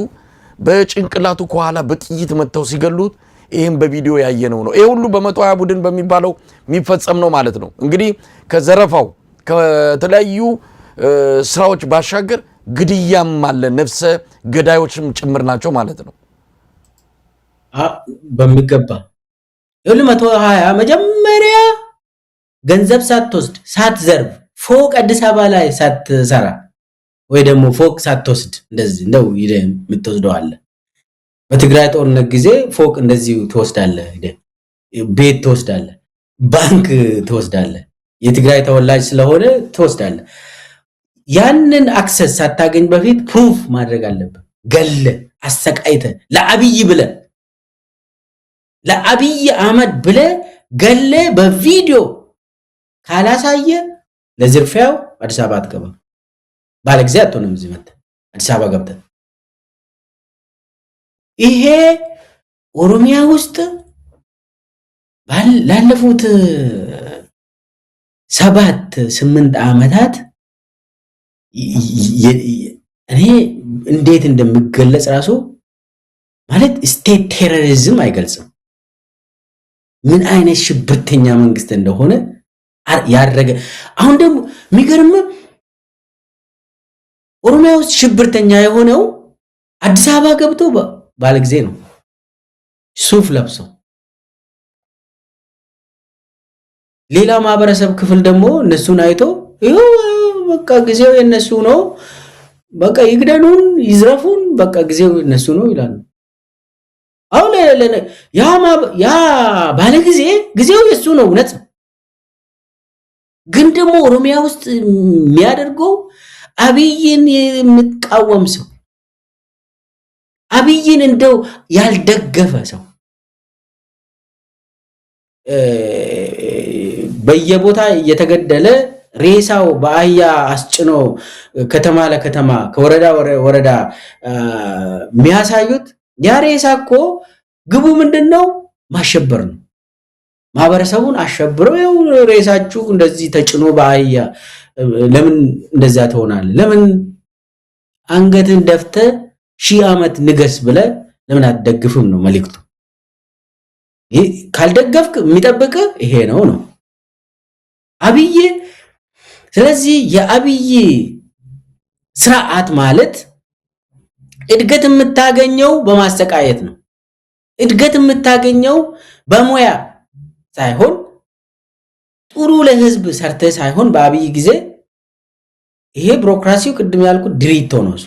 በጭንቅላቱ ከኋላ በጥይት መተው ሲገሉት ይሄን በቪዲዮ ያየነው ነው። ይሄ ሁሉ በ120 ቡድን በሚባለው የሚፈጸም ነው ማለት ነው። እንግዲህ ከዘረፋው ከተለያዩ ስራዎች ባሻገር ግድያም አለ፣ ነፍሰ ገዳዮችም ጭምር ናቸው ማለት ነው። በሚገባ 120 መጀመሪያ ገንዘብ ሳትወስድ ሳትዘርፍ ፎቅ አዲስ አበባ ላይ ሳትሰራ ወይ ደግሞ ፎቅ ሳትወስድ እንደዚህ እንደው የምትወስደው አለ። በትግራይ ጦርነት ጊዜ ፎቅ እንደዚህ ትወስዳለህ፣ ቤት ትወስዳለህ፣ ባንክ ትወስዳለህ። የትግራይ ተወላጅ ስለሆነ ትወስዳለህ። ያንን አክሰስ ሳታገኝ በፊት ፕሩፍ ማድረግ አለብህ። ገለ አሰቃይተ ለአብይ ብለ ለአብይ አህመድ ብለ ገለ በቪዲዮ ካላሳየ ለዝርፊያው አዲስ አበባ አትገባም። ባለጊዜ አትሆንም። እዚህ መጣ አዲስ አበባ ገብተ ይሄ ኦሮሚያ ውስጥ ላለፉት 7-8 ዓመታት እኔ እንዴት እንደምገለጽ ራሱ ማለት ስቴት ቴሮሪዝም አይገልጽም። ምን አይነት ሽብርተኛ መንግስት እንደሆነ ያደረገ። አሁን ደግሞ የሚገርም ኦሮሚያ ውስጥ ሽብርተኛ የሆነው አዲስ አበባ ገብቶ ባለጊዜ ነው ሱፍ ለብሶ። ሌላ ማህበረሰብ ክፍል ደግሞ እነሱን አይቶ ይኸው በቃ ጊዜው የነሱ ነው፣ በቃ ይግደሉን ይዝረፉን፣ በቃ ጊዜው የነሱ ነው ይላሉ። አሁን ያ ባለጊዜ ጊዜው የሱ ነው እውነት ነው። ግን ደግሞ ኦሮሚያ ውስጥ የሚያደርገው አብይን የሚቃወም ሰው፣ አብይን እንደው ያልደገፈ ሰው በየቦታ እየተገደለ ሬሳው በአህያ አስጭኖ ከተማ ለከተማ ከወረዳ ወረዳ የሚያሳዩት ያ ሬሳ እኮ ግቡ ምንድነው? ማሸበር ነው። ማህበረሰቡን አሸብረው ያው ሬሳችሁ እንደዚህ ተጭኖ በአህያ ለምን እንደዛ ትሆናለህ? ለምን አንገትን ደፍተ 1000 ዓመት ንገስ ብለ ለምን አትደግፍም ነው መልእክቱ። ይሄ ካልደገፍክ የሚጠብቅ ይሄ ነው አብይ። ስለዚህ የአብይ ስርዓት ማለት እድገት የምታገኘው በማሰቃየት ነው። እድገት የምታገኘው በሙያ ሳይሆን ጥሩ ለህዝብ ሰርተ ሳይሆን በአብይ ጊዜ ይሄ ቢሮክራሲው ቅድም ያልኩት ድሪቶ ነው። እሱ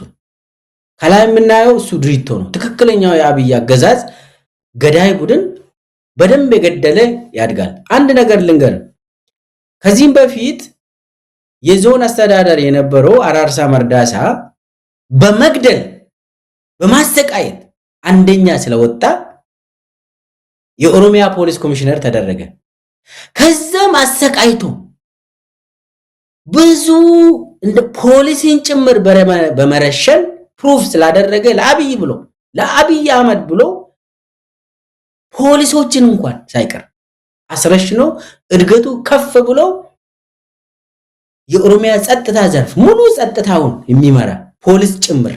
ከላይ የምናየው እሱ ድሪቶ ነው። ትክክለኛው የአብይ አገዛዝ ገዳይ ቡድን በደንብ የገደለ ያድጋል። አንድ ነገር ልንገር፣ ከዚህም በፊት የዞን አስተዳደር የነበረው አራርሳ መርዳሳ በመግደል በማሰቃየት አንደኛ ስለወጣ የኦሮሚያ ፖሊስ ኮሚሽነር ተደረገ። ከዛም አሰቃይቶ ብዙ እንደ ፖሊስን ጭምር በመረሸን ፕሩፍ ስላደረገ ለአብይ አህመድ ብሎ ፖሊሶችን እንኳን ሳይቀር አስረሽኖ እድገቱ ከፍ ብሎ የኦሮሚያ ጸጥታ ዘርፍ ሙሉ ጸጥታውን የሚመራ ፖሊስ ጭምር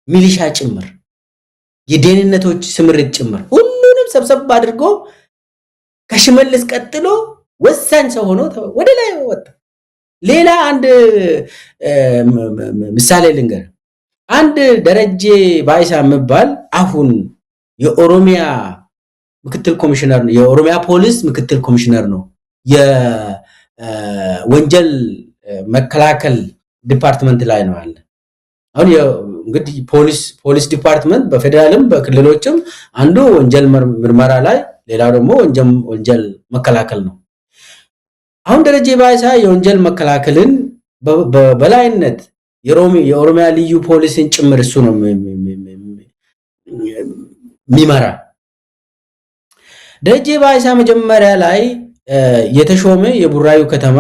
ሚሊሻ ጭምር የደህንነቶች ስምሪት ጭምር ሁሉ ሰብሰብ አድርጎ ከሽመልስ ቀጥሎ ወሳኝ ሰው ሆኖ ወደ ላይ ወጣ። ሌላ አንድ ምሳሌ ልንገር። አንድ ደረጀ ባይሳ የሚባል አሁን የኦሮሚያ ምክትል ኮሚሽነር ነው፣ የኦሮሚያ ፖሊስ ምክትል ኮሚሽነር ነው። የወንጀል መከላከል ዲፓርትመንት ላይ ነው አለ። አሁን እንግዲህ ፖሊስ ዲፓርትመንት በፌደራልም በክልሎችም አንዱ ወንጀል ምርመራ ላይ፣ ሌላው ደግሞ ወንጀል መከላከል ነው። አሁን ደረጀ ባይሳ የወንጀል መከላከልን በበላይነት የኦሮሚያ ልዩ ፖሊስን ጭምር እሱ ነው የሚመራ። ደረጀ ባይሳ መጀመሪያ ላይ የተሾመ የቡራዩ ከተማ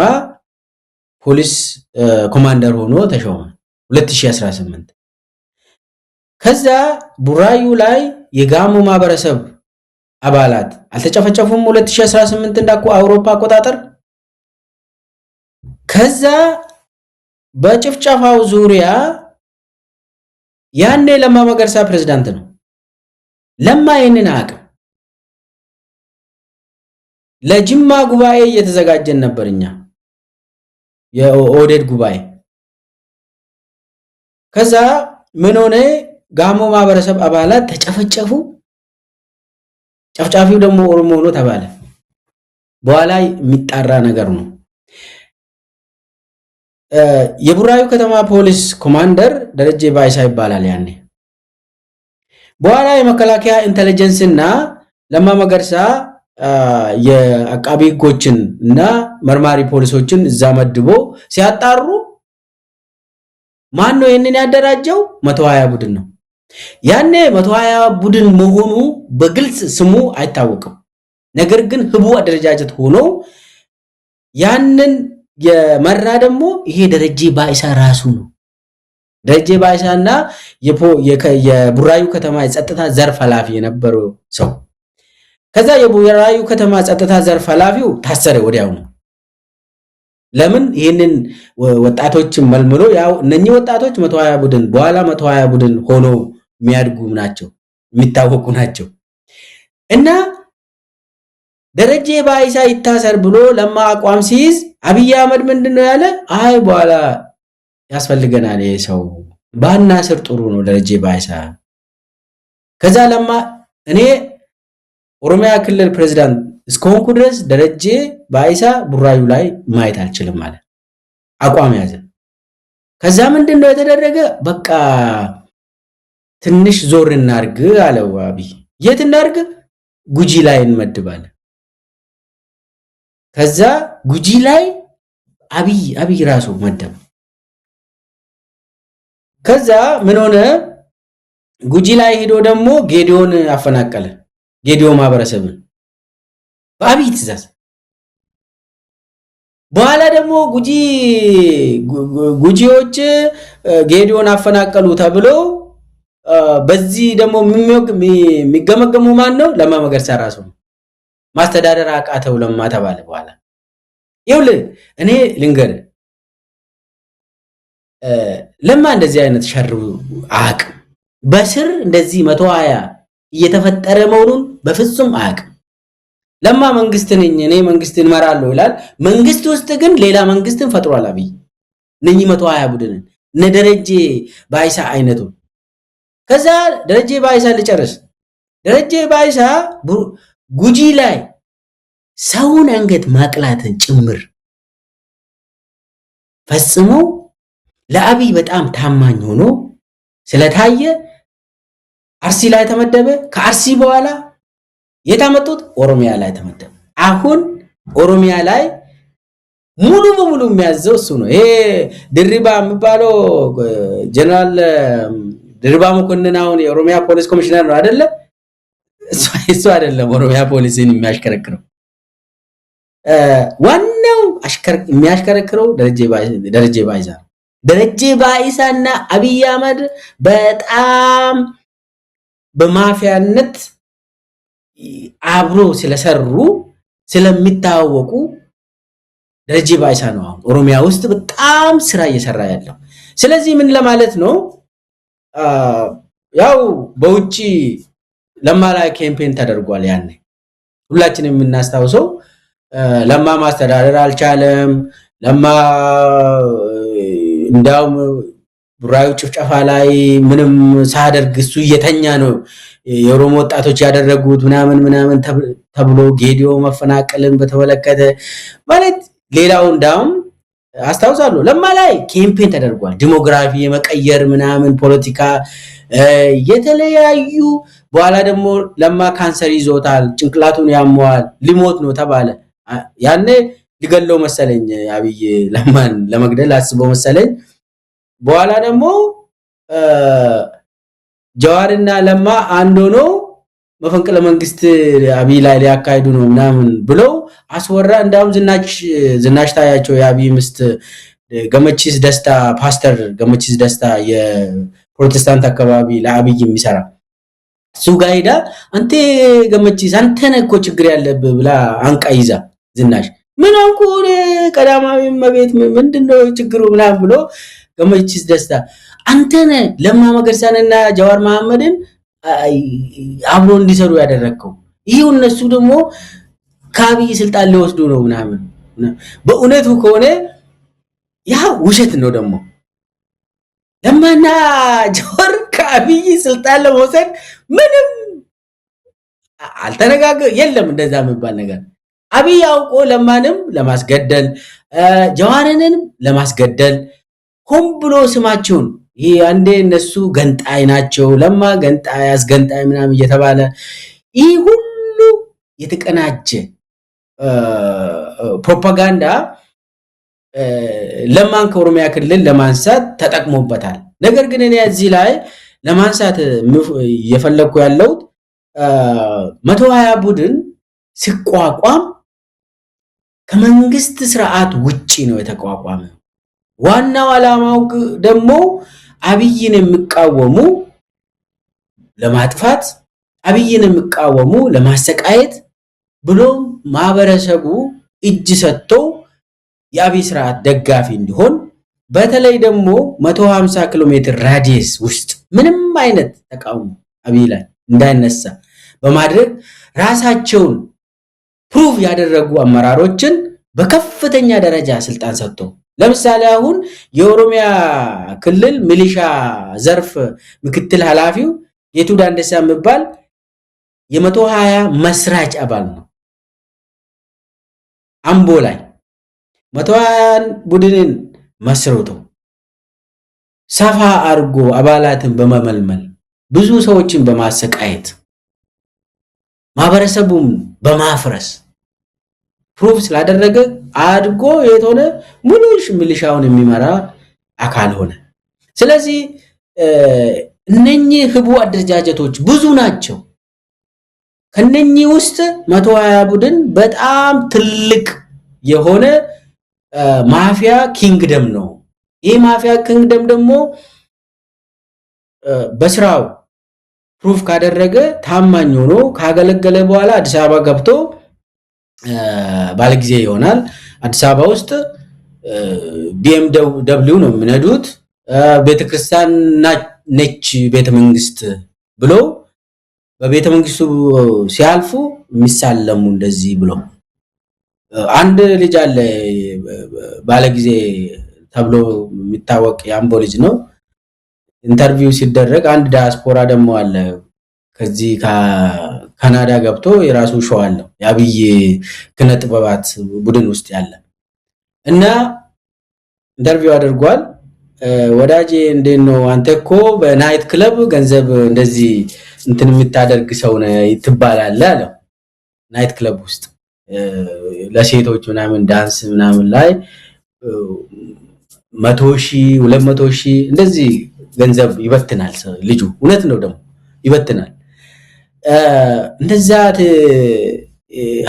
ፖሊስ ኮማንደር ሆኖ ተሾመ 2018። ከዛ ቡራዩ ላይ የጋሞ ማህበረሰብ አባላት አልተጨፈጨፉም 2018 እንዳኩ አውሮፓ አቆጣጠር። ከዛ በጭፍጨፋው ዙሪያ ያኔ ለማ መገርሳ ፕሬዝዳንት ነው። ለማ ይሄንን አቅም ለጅማ ጉባኤ እየተዘጋጀን ነበርኛ የኦዴድ ጉባኤ። ከዛ ምን ሆነ? ጋሞ ማህበረሰብ አባላት ተጨፈጨፉ። ጨፍጫፊው ደግሞ ኦሮሞ ሆኖ ተባለ። በኋላ የሚጣራ ነገር ነው። የቡራዩ ከተማ ፖሊስ ኮማንደር ደረጀ ባይሳ ይባላል ያኔ። በኋላ የመከላከያ ኢንተለጀንስ እና ለማ መገርሳ የአቃቢ ህጎችን እና መርማሪ ፖሊሶችን እዛ መድቦ ሲያጣሩ ማን ነው ይሄንን ያደራጀው? 120 ቡድን ነው። ያኔ 120 ቡድን መሆኑ በግልጽ ስሙ አይታወቅም። ነገር ግን ህቡ አደረጃጀት ሆኖ ያንን የመራ ደግሞ ይሄ ደረጀ ባይሳ ራሱ ነው። ደረጀ ባይሳና የቡራዩ ከተማ የጸጥታ ዘርፍ ኃላፊ የነበረው ሰው። ከዛ የቡራዩ ከተማ ጸጥታ ዘርፍ ኃላፊው ታሰረ ወዲያው ነው። ለምን? ይሄንን ወጣቶችን መልምሎ ያው እነኚህ ወጣቶች 120 ቡድን በኋላ 120 ቡድን ሆኖ የሚያድጉ ናቸው፣ የሚታወቁ ናቸው። እና ደረጀ ባይሳ ይታሰር ብሎ ለማ አቋም ሲይዝ አብይ አህመድ ምንድነው ያለ? አይ በኋላ ያስፈልገናል ይሄ ሰው ባናስር ጥሩ ነው ደረጀ ባይሳ። ከዛ ለማ እኔ ኦሮሚያ ክልል ፕሬዝዳንት እስከሆንኩ ድረስ ደረጀ ባይሳ ቡራዩ ላይ ማየት አልችልም ማለት አቋም ያዘ። ከዛ ምንድነው የተደረገ? በቃ ትንሽ ዞር እናርግ አለው አብይ። የት እናርግ? ጉጂ ላይ እንመድባለን። ከዛ ጉጂ ላይ አብይ ራሱ መደብ። ከዛ ምን ሆነ? ጉጂ ላይ ሄዶ ደግሞ ጌዲዮን አፈናቀለ። ጌዲዮ ማህበረሰብን በአብይ ትእዛዝ። በኋላ ደግሞ ጉጂዎች ጌዲዮን አፈናቀሉ ተብሎ በዚህ ደግሞ የሚገመገሙ ማን ነው? ለማ መገርሳ ራሱ ነው። ማስተዳደር አቃተው ለማ ተባለ። በኋላ ይኸውልህ እኔ ልንገር፣ ለማ እንደዚህ አይነት ሸር አያውቅም። በስር እንደዚህ 120 እየተፈጠረ መሆኑን በፍጹም አያውቅም። ለማ መንግስት ነኝ እኔ መንግስትን እመራለሁ ይላል። መንግስት ውስጥ ግን ሌላ መንግስትን ፈጥሯል አብይ። እነኚህ 120 ቡድንን እነ ደረጀ ባይሳ አይነቱ። ከዛ ደረጀ ባይሳ ልጨርስ። ደረጀ ባይሳ ጉጂ ላይ ሰውን አንገት ማቅላትን ጭምር ፈጽሞ ለአብይ በጣም ታማኝ ሆኖ ስለታየ አርሲ ላይ ተመደበ። ከአርሲ በኋላ የታመጡት ኦሮሚያ ላይ ተመደበ። አሁን ኦሮሚያ ላይ ሙሉ በሙሉ የሚያዘው እሱ ነው። ይሄ ድሪባ የሚባለው ጀነራል ድሪባ መኮንን አሁን የኦሮሚያ ፖሊስ ኮሚሽነር ነው አይደለ? እሱ አይደለም ኦሮሚያ ፖሊስን የሚያሽከረክረው። ዋናው የሚያሽከረክረው ደረጀ ባይሳ። ደረጀ ባይሳና አብይ አህመድ በጣም በማፊያነት አብሮ ስለሰሩ ስለሚታወቁ ደረጀ ባይሳ ነው አሁን ኦሮሚያ ውስጥ በጣም ስራ እየሰራ ያለው። ስለዚህ ምን ለማለት ነው? ያው በውጪ ለማ ላይ ካምፔን ተደርጓል። ያኔ ሁላችንም የምናስታውሰው ለማ ማስተዳደር አልቻለም። ለማ እንዳውም ቡራዩ ጭፍጨፋ ላይ ምንም ሳያደርግ እሱ እየተኛ ነው የኦሮሞ ወጣቶች ያደረጉት ምናምን ተብሎ ጌዲዮ መፈናቀልን በተመለከተ ማለት ሌላው እንዳውም አስታውሳለሁ ለማ ላይ ካምፔን ተደርጓል። ዲሞግራፊ የመቀየር ምናምን ፖለቲካ የተለያዩ በኋላ ደግሞ ለማ ካንሰር ይዞታል፣ ጭንቅላቱን ያመዋል፣ ሊሞት ነው ተባለ። ያኔ ሊገለው መሰለኝ አብይ ለማን ለመግደል አስበው መሰለኝ። በኋላ ደግሞ ጀዋርና ለማ አንድ ሆኖ መፈንቅለ መንግስት አብይ ላይ ሊያካሂዱ ነው ምናምን ብለው አስወራ። እንዳውም ዝናሽ ታያቸው የአብይ ምስት ገመቺስ ደስታ ፓስተር ገመቺስ ደስታ የፕሮቴስታንት አካባቢ ለአብይ የሚሰራ እሱ ጋር ሄዳ አንተ ገመቺስ አንተ ነህ እኮ ችግር ያለብህ ብላ አንቃ ይዛ ዝናሽ ምን አንኩ ቀዳማዊ መቤት ምንድነው ችግሩ ምናምን ብሎ ገመቺስ ደስታ አንተ ነህ ለማ መገርሳንና ጀዋር መሐመድን አብሮ እንዲሰሩ ያደረከው። ይሄው እነሱ ደግሞ ከአብይ ስልጣን ሊወስዱ ነው ምናምን። በእውነቱ ከሆነ ያ ውሸት ነው። ደግሞ ለማና ጀዋር ከአብይ ስልጣን ለመውሰድ ምንም አልተነጋገሩ የለም እንደዛ የሚባል ነገር። አብይ አውቆ ለማንም ለማስገደል ጀዋርንም ለማስገደል ሆን ብሎ ስማቸውን ይሄ አንዴ እነሱ ገንጣይ ናቸው ለማ ገንጣይ አስገንጣይ ምናምን እየተባለ ይሄ ሁሉ የተቀናጀ ፕሮፓጋንዳ ለማን ከኦሮሚያ ክልል ለማንሳት ተጠቅሞበታል። ነገር ግን እኔ እዚህ ላይ ለማንሳት የፈለኩ ያለው 120 ቡድን ሲቋቋም ከመንግስት ስርዓት ውጪ ነው የተቋቋመው። ዋናው ዓላማው ደግሞ አብይን የሚቃወሙ ለማጥፋት አብይን የሚቃወሙ ለማሰቃየት ብሎ ማህበረሰቡ እጅ ሰጥቶ የአብይ ስርዓት ደጋፊ እንዲሆን በተለይ ደግሞ 150 ኪሎ ሜትር ራዲየስ ውስጥ ምንም አይነት ተቃውሞ አብይ ላይ እንዳይነሳ በማድረግ ራሳቸውን ፕሩቭ ያደረጉ አመራሮችን በከፍተኛ ደረጃ ስልጣን ሰጥቶ ለምሳሌ አሁን የኦሮሚያ ክልል ሚሊሻ ዘርፍ ምክትል ኃላፊው ጌቱ ዳንደሳ የሚባል የ120 መስራች አባል ነው። አምቦ ላይ 120 ቡድንን መስርቶ ሰፋ አርጎ አባላትን በመመልመል ብዙ ሰዎችን በማሰቃየት ማህበረሰቡን በማፍረስ ፕሩፍ ስላደረገ አድጎ የተሆነ ሙሉ ሚሊሻውን የሚመራ አካል ሆነ። ስለዚህ እነኚህ ህቡ አደረጃጀቶች ብዙ ናቸው። ከነኚህ ውስጥ 120 ቡድን በጣም ትልቅ የሆነ ማፊያ ኪንግደም ነው። ይህ ማፊያ ኪንግደም ደግሞ በስራው ፕሩፍ ካደረገ ታማኝ ሆኖ ካገለገለ በኋላ አዲስ አበባ ገብቶ ባለጊዜ ይሆናል። አዲስ አበባ ውስጥ BMW ነው የሚነዱት። ቤተክርስቲያን ነች ቤተመንግስት ብሎ በቤተመንግስቱ ሲያልፉ የሚሳለሙ እንደዚህ ብሎ አንድ ልጅ አለ ባለጊዜ ተብሎ የሚታወቅ የአምቦ ልጅ ነው። ኢንተርቪው ሲደረግ አንድ ዲያስፖራ ደግሞ አለ ከዚህ ካናዳ ገብቶ የራሱ ሾው አለው የአብይ ክነ ጥበባት ቡድን ውስጥ ያለ እና ኢንተርቪው አድርጓል። ወዳጄ እንዴት ነው አንተ እኮ በናይት ክለብ ገንዘብ እንደዚህ እንትን የምታደርግ ሰው ነህ ትባላለህ አለው። ናይት ክለብ ውስጥ ለሴቶች ምናምን ዳንስ ምናምን ላይ 100,000 200,000 እንደዚህ ገንዘብ ይበትናል ልጁ። እውነት ነው ደግሞ ይበትናል። እንደዛ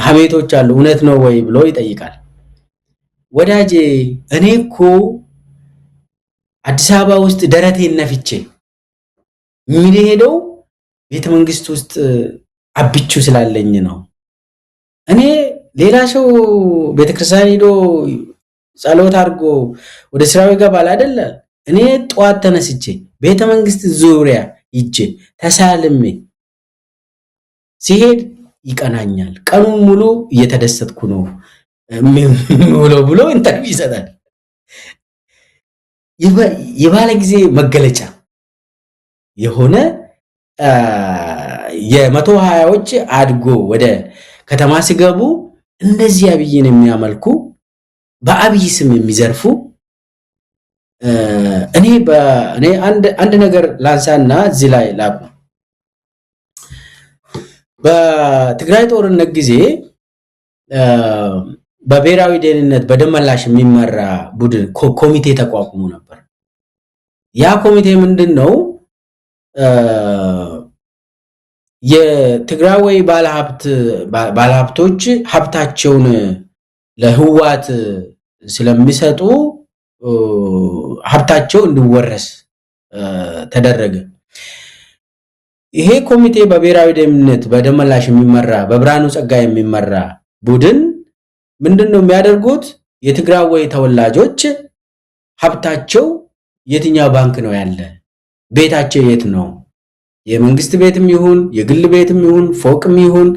ሀሜቶች አሉ። እውነት ነው ወይ ብሎ ይጠይቃል። ወዳጄ እኔ እኮ አዲስ አበባ ውስጥ ደረቴን ነፍቼ የሚሄደው ቤተመንግስት ውስጥ አብቹ ስላለኝ ነው። እኔ ሌላ ሰው ቤተክርስቲያን ሄዶ ጸሎት አድርጎ ወደ ስራው ይገባል አይደለ? እኔ ጧት ተነስቼ ቤተመንግስት ዙሪያ ሂጄ ተሳልሜ ሲሄድ ይቀናኛል፣ ቀኑን ሙሉ እየተደሰትኩ ነው ብሎ ኢንተርቪው ይሰጣል። የባለ ጊዜ መገለጫ የሆነ የመቶ ሀያዎች አድጎ ወደ ከተማ ሲገቡ እንደዚህ አብይን የሚያመልኩ በአብይ ስም የሚዘርፉ እኔ አንድ ነገር ላንሳና እዚህ ላይ ላቁ። በትግራይ ጦርነት ጊዜ በብሔራዊ ደህንነት በደመላሽ የሚመራ ቡድን ኮሚቴ ተቋቁሞ ነበር። ያ ኮሚቴ ምንድነው? የትግራይ ባለሀብቶች ሀብታቸውን ለህዋት ስለሚሰጡ ሀብታቸው እንዲወረስ ተደረገ። ይሄ ኮሚቴ በብሔራዊ ደህንነት በደመላሽ የሚመራ በብርሃኑ ጸጋይ የሚመራ ቡድን ምንድነው የሚያደርጉት? የትግራይ ተወላጆች ሀብታቸው የትኛው ባንክ ነው ያለ፣ ቤታቸው የት ነው፣ የመንግስት ቤትም ይሁን የግል ቤትም ይሁን ፎቅም ይሁን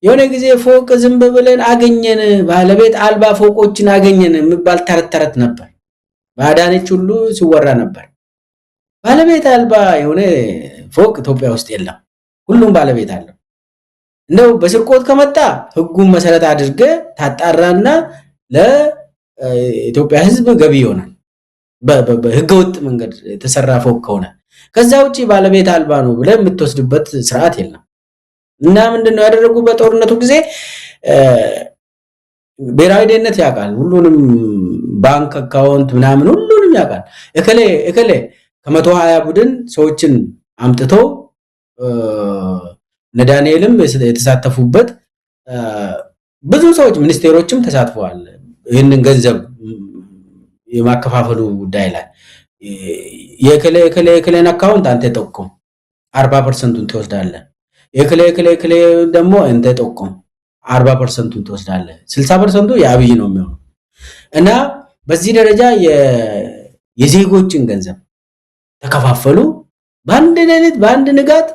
የሆነ ጊዜ ፎቅ ዝም ብለን አገኘን፣ ባለቤት አልባ ፎቆችን አገኘን የሚባል ተረት ነበር። ባዳነች ሁሉ ሲወራ ነበር። ባለቤት አልባ የሆነ ፎቅ ኢትዮጵያ ውስጥ የለም። ሁሉም ባለቤት አለው። እንደው በስርቆት ከመጣ ህጉን መሰረት አድርገ ታጣራና ለኢትዮጵያ ህዝብ ገቢ ይሆናል። በህገወጥ መንገድ የተሰራ ፎቅ ከሆነ ከዛ ውጪ ባለቤት አልባ ነው ብለ የምትወስድበት ስርዓት የለም። እና ምንድነው ያደረጉ? በጦርነቱ ጊዜ ብሔራዊ ደህንነት ያውቃል፣ ሁሉንም ባንክ አካውንት ምናምን ሁሉንም ያውቃል። እከሌ ከ120 ቡድን ሰዎችን አምጥቶ ነዳንኤልም የተሳተፉበት ብዙ ሰዎች ሚኒስቴሮችም ተሳትፈዋል። ይህንን ገንዘብ የማከፋፈሉ ጉዳይ ላይ የከሌን አካውንት አንተ ጠቁም 40%ን ትወስዳለህ፣ የከሌ ደግሞ አንተ ጠቁም 40%ን ትወስዳለህ፣ 60%ቱ የአብይ ነው የሚሆነው። እና በዚህ ደረጃ የዜጎችን ገንዘብ ተከፋፈሉ። በአንድ ሌሊት በአንድ ንጋት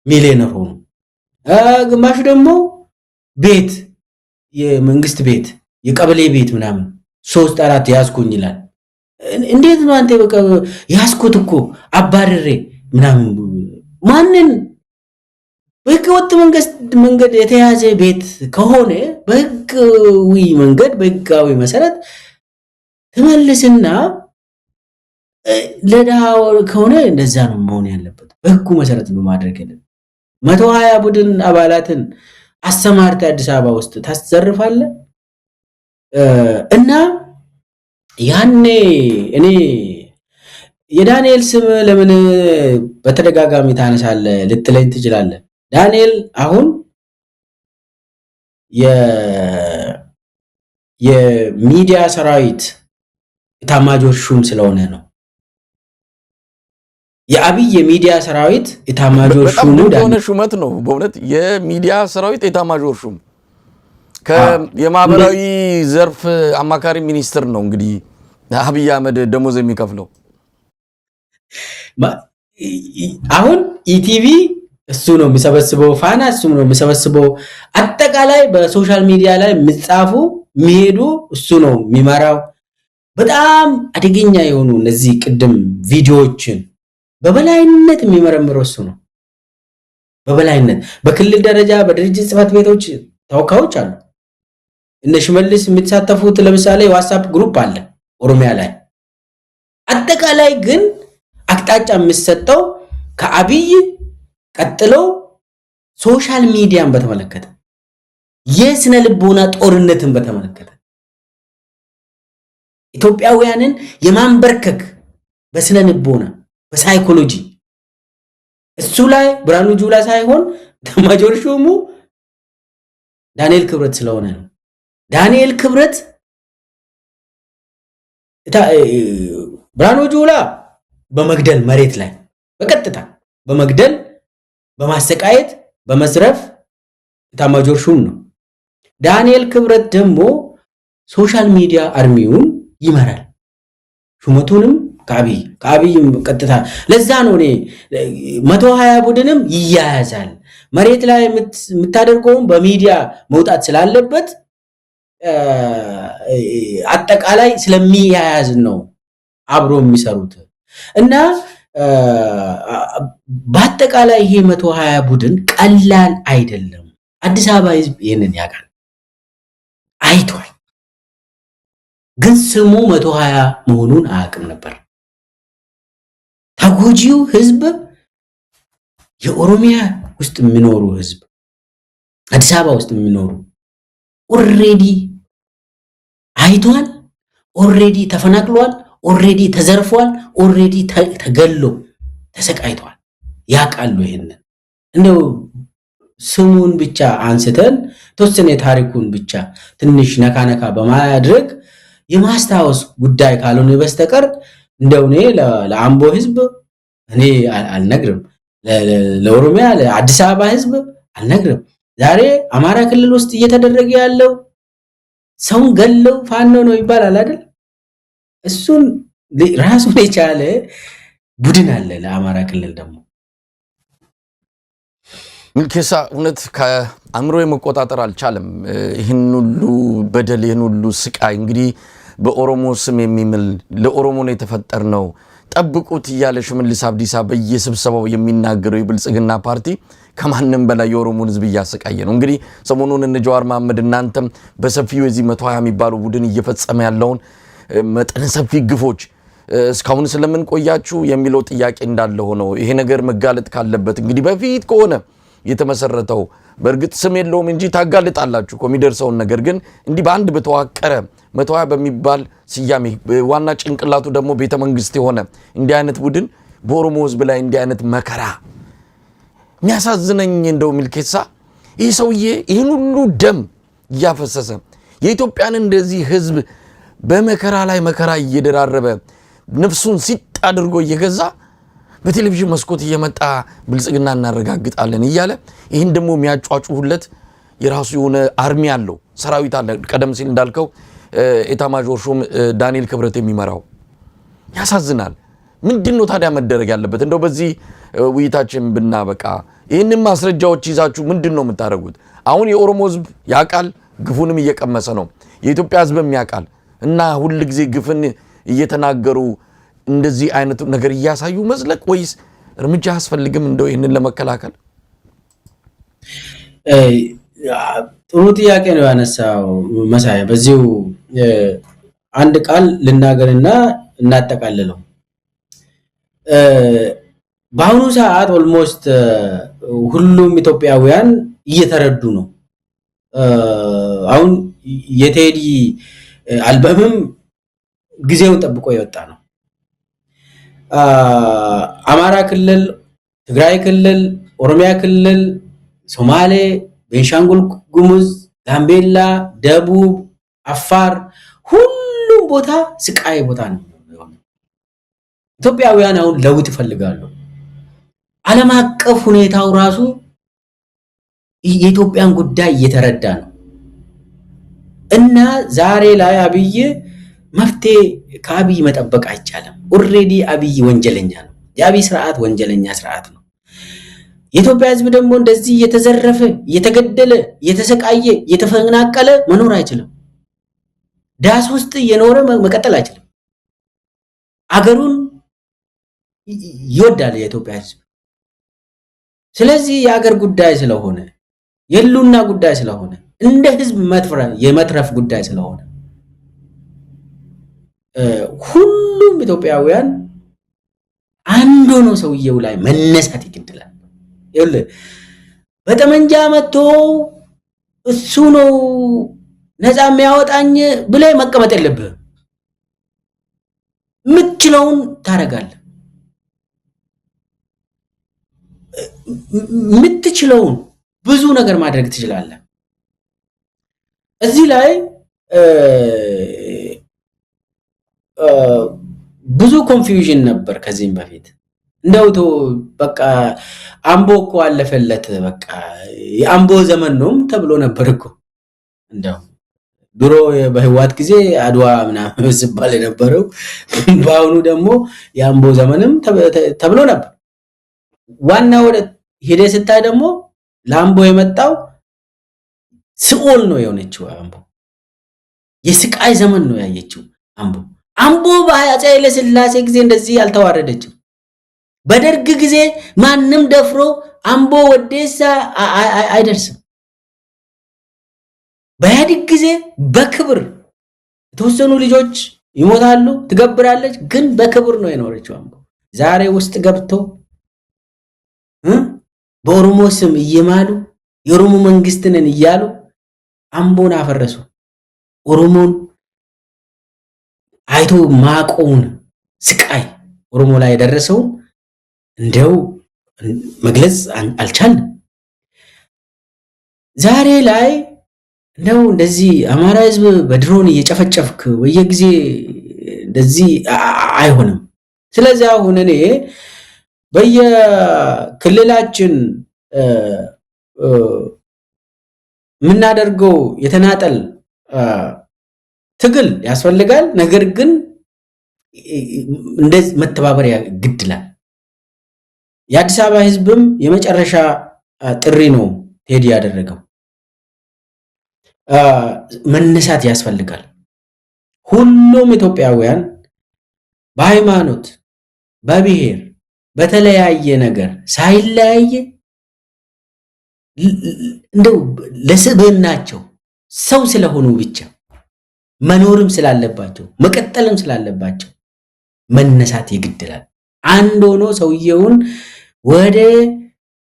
ሚሊዮነር ሆኑ። ግማሹ ደግሞ ቤት የመንግስት ቤት የቀበሌ ቤት ምናምን 3-4 ያስኩኝ ይላል። እንዴት ነው አንተ በቃ ያስኩት እኮ አባረሬ ምናምን ማንን? በህገወጥ መንገድ የተያዘ ቤት ከሆነ በህጋዊ መንገድ በህጋዊ መሰረት ተመልስና ለዳው ከሆነ እንደዛ ነው መሆን ያለበት። በህጉ መሰረት ነው ማድረግ ያለበት። 120 ቡድን አባላትን አሰማርተ አዲስ አበባ ውስጥ ታስዘርፋለህ። እና ያኔ እኔ የዳንኤል ስም ለምን በተደጋጋሚ ታነሳለህ ልትለኝ ትችላለህ። ዳንኤል አሁን የሚዲያ ሰራዊት ኢታማጆር ሹም ስለሆነ ነው። የአብይ የሚዲያ ሰራዊት ኢታማጆር ሹም ነው። ሹመት ነው በእውነት የሚዲያ ሰራዊት ኢታማጆር ሹም የማህበራዊ ዘርፍ አማካሪ ሚኒስትር ነው እንግዲህ አብይ አህመድ ደሞዝ የሚከፍለው። አሁን ኢቲቪ እሱ ነው የሚሰበስበው፣ ፋና እሱ ነው የሚሰበስበው። አጠቃላይ በሶሻል ሚዲያ ላይ የሚጻፉ የሚሄዱ እሱ ነው የሚመራው። በጣም አደገኛ የሆኑ እነዚህ ቅድም ቪዲዮዎችን በበላይነት የሚመረምረው እሱ ነው። በበላይነት በክልል ደረጃ በድርጅት ጽሕፈት ቤቶች ተወካዮች አሉ። እነ ሽመልስ የሚተሳተፉት ለምሳሌ ዋትስአፕ ግሩፕ አለ ኦሮሚያ ላይ። አጠቃላይ ግን አቅጣጫ የሚሰጠው ከአብይ ቀጥሎ ሶሻል ሚዲያን በተመለከተ የስነ ልቦና ጦርነትን በተመለከተ ኢትዮጵያውያንን የማንበርከክ በስነ ልቦና በሳይኮሎጂ እሱ ላይ ብርሃኑ ጁላ ሳይሆን ኢታማዦር ሹሙ ዳንኤል ክብረት ስለሆነ ነው። ዳንኤል ክብረት ብርሃኑ ጁላ በመግደል መሬት ላይ በቀጥታ በመግደል በማሰቃየት በመዝረፍ ኢታማዦር ሹም ነው። ዳንኤል ክብረት ደግሞ ሶሻል ሚዲያ አርሚውን ይመራል። ሹመቱንም ከአብይ ቀጥታ ለዛ ነው እኔ 120 ቡድንም ይያያዛል መሬት ላይ የምታደርገው በሚዲያ መውጣት ስላለበት አጠቃላይ ስለሚያያዝ ነው አብሮ የሚሰሩት እና በአጠቃላይ ይሄ 120 ቡድን ቀላል አይደለም አዲስ አበባ ህዝብ ይሄንን ያውቃል አይቷል ግን ስሙ 120 መሆኑን አያውቅም ነበር ተጎጂው ህዝብ የኦሮሚያ ውስጥ የሚኖሩ ህዝብ አዲስ አበባ ውስጥ የሚኖሩ ኦሬዲ አይቷል ኦሬዲ ተፈናቅሏል ኦሬዲ ተዘርፏል ኦሬዲ ተገሎ ተሰቃይቷል ያውቃሉ ይሄንን እንደው ስሙን ብቻ አንስተን ተወሰነ ታሪኩን ብቻ ትንሽ ነካነካ በማድረግ የማስታወስ ጉዳይ ካልሆነ በስተቀር እንደው እኔ ለአምቦ ህዝብ እኔ አልነግርም ለኦሮሚያ ለአዲስ አበባ ህዝብ አልነግርም ዛሬ አማራ ክልል ውስጥ እየተደረገ ያለው ሰውን ገለው ፋኖ ነው ይባላል አይደል እሱን ራሱን የቻለ ቡድን አለ ለአማራ ክልል ደግሞ ምልኬሳ እውነት ከአእምሮ የመቆጣጠር አልቻለም ይህን ሁሉ በደል ይህን ሁሉ ስቃይ እንግዲህ በኦሮሞ ስም የሚምል ለኦሮሞ ነው የተፈጠርነው ጠብቁት እያለ ሽመልስ አብዲሳ በየስብሰባው የሚናገረው የብልጽግና ፓርቲ ከማንም በላይ የኦሮሞን ህዝብ እያሰቃየ ነው እንግዲህ ሰሞኑን እነ ጀዋር መሐመድ እናንተም በሰፊው የዚህ 120 የሚባለው ቡድን እየፈጸመ ያለውን መጠነ ሰፊ ግፎች እስካሁን ስለምን ቆያችሁ የሚለው ጥያቄ እንዳለ ሆኖ ይሄ ነገር መጋለጥ ካለበት እንግዲህ በፊት ከሆነ የተመሰረተው በእርግጥ ስም የለውም እንጂ ታጋልጣላችሁ ኮሚደርሰውን ነገር ግን እንዲህ በአንድ በተዋቀረ 120 በሚባል ሲያሜ ዋና ጭንቅላቱ ደግሞ ቤተ መንግስት የሆነ እንዲህ አይነት ቡድን በኦሮሞ ህዝብ ላይ እንዲህ አይነት መከራ የሚያሳዝነኝ እንደው ሚልኬሳ ይህ ሰውዬ ይህን ሁሉ ደም እያፈሰሰ የኢትዮጵያን እንደዚህ ህዝብ በመከራ ላይ መከራ እየደራረበ ነፍሱን ሲጥ አድርጎ እየገዛ በቴሌቪዥን መስኮት እየመጣ ብልጽግና እናረጋግጣለን እያለ ይህን ደግሞ የሚያጫጩሁለት የራሱ የሆነ አርሚ አለው ሰራዊት አለ ቀደም ሲል እንዳልከው ኤታማዦር ሹም ዳንኤል ክብረት የሚመራው ያሳዝናል ምንድነው ታዲያ መደረግ ያለበት እንደው በዚህ ውይይታችን ብናበቃ ይህንን ማስረጃዎች ይዛችሁ ምንድነው የምታደርጉት አሁን የኦሮሞ ህዝብ ያቃል ግፉንም እየቀመሰ ነው የኢትዮጵያ ህዝብም ያቃል እና ሁሉ ጊዜ ግፍን እየተናገሩ እንደዚህ አይነት ነገር እያሳዩ መዝለቅ ወይስ እርምጃ ያስፈልግም እንደው ይሄንን ለመከላከል ጥሩ ጥያቄ ነው ያነሳው መሳይ በዚሁ አንድ ቃል ልናገርና እናጠቃልለው በአሁኑ ሰዓት ኦልሞስት ሁሉም ኢትዮጵያውያን እየተረዱ ነው አሁን የቴዲ አልበምም ጊዜውን ጠብቆ ይወጣ ነው አማራ ክልል ትግራይ ክልል ኦሮሚያ ክልል ሶማሌ ቤንሻንጉል ጉሙዝ ጋምቤላ ደቡብ አፋር ሁሉም ቦታ ስቃይ ቦታ ነው ኢትዮጵያውያን አሁን ለውጥ ይፈልጋሉ ዓለም አቀፍ ሁኔታው ራሱ የኢትዮጵያን ጉዳይ እየተረዳ ነው እና ዛሬ ላይ አብይ መፍትሄ ከአብይ መጠበቅ አይቻልም ኦሬዲ አብይ ወንጀለኛ ነው የአብይ ስርዓት ወንጀለኛ ስርዓት ነው የኢትዮጵያ ህዝብ ደግሞ እንደዚህ የተዘረፈ የተገደለ የተሰቃየ የተፈናቀለ መኖር አይችልም ዳስ ውስጥ የኖረ መቀጠል አይችልም አገሩን ይወዳል የኢትዮጵያ ህዝብ ስለዚህ የአገር ጉዳይ ስለሆነ የሉና ጉዳይ ስለሆነ እንደ ህዝብ የመትረፍ ጉዳይ ስለሆነ ሁሉም ኢትዮጵያውያን አንዱ ነው ሰውየው ላይ መነሳት ይገድላል ይኸውልህ በጠመንጃ መጥቶ እሱ ነው ነፃ የሚያወጣኝ ብለህ መቀመጥ የለብህም ምትችለውን ታረጋለህ ምትችለውን ብዙ ነገር ማድረግ ትችላለህ እዚህ ላይ ብዙ ኮንፊውዥን ነበር ከዚህም በፊት እንደውቶ በቃ አምቦ እኮ አለፈለት በቃ የአምቦ ዘመን ነው ተብሎ ነበር እኮ እንደው ድሮ በህዋት ጊዜ አድዋ ምናምን ሲባል የነበረው በአሁኑ ደግሞ የአምቦ ዘመንም ተብሎ ነበር። ዋና ወደ ሄደ ስታይ ደግሞ ለአምቦ የመጣው ሲኦል ነው የሆነችው አምቦ። የስቃይ ዘመን ነው ያየችው አምቦ። አምቦ በአፄ ኃይለ ሥላሴ ጊዜ እንደዚህ አልተዋረደችም። በደርግ ጊዜ ማንም ደፍሮ አምቦ ወዴሳ አይደርስም። በኢህአዴግ ጊዜ በክብር የተወሰኑ ልጆች ይሞታሉ፣ ትገብራለች፣ ግን በክብር ነው የኖረችው አምቦ። ዛሬ ውስጥ ገብቶ በኦሮሞ ስም እየማሉ የኦሮሞ መንግስት ነን እያሉ አምቦን አፈረሱ። ኦሮሞን አይቶ ማቆውን ስቃይ ኦሮሞ ላይ የደረሰው እንደው መግለጽ አልቻልንም። ዛሬ ላይ እንደው እንደዚህ አማራ ህዝብ በድሮን እየጨፈጨፍክ በየጊዜ እንደዚህ አይሆንም። ስለዚህ አሁን እኔ በየክልላችን የምናደርገው የተናጠል ትግል ያስፈልጋል። ነገር ግን እንደዚህ መተባበር ግድላል። የአዲስ አበባ ህዝብም የመጨረሻ ጥሪ ነው ቴዲ ያደረገው። መነሳት ያስፈልጋል። ሁሉም ኢትዮጵያውያን በሃይማኖት፣ በብሔር፣ በተለያየ ነገር ሳይለያየ እንደው ለስብዕናቸው ሰው ስለሆኑ ብቻ መኖርም ስላለባቸው መቀጠልም ስላለባቸው መነሳት ይግድላል። አንድ ሆኖ ሰውየውን ወደ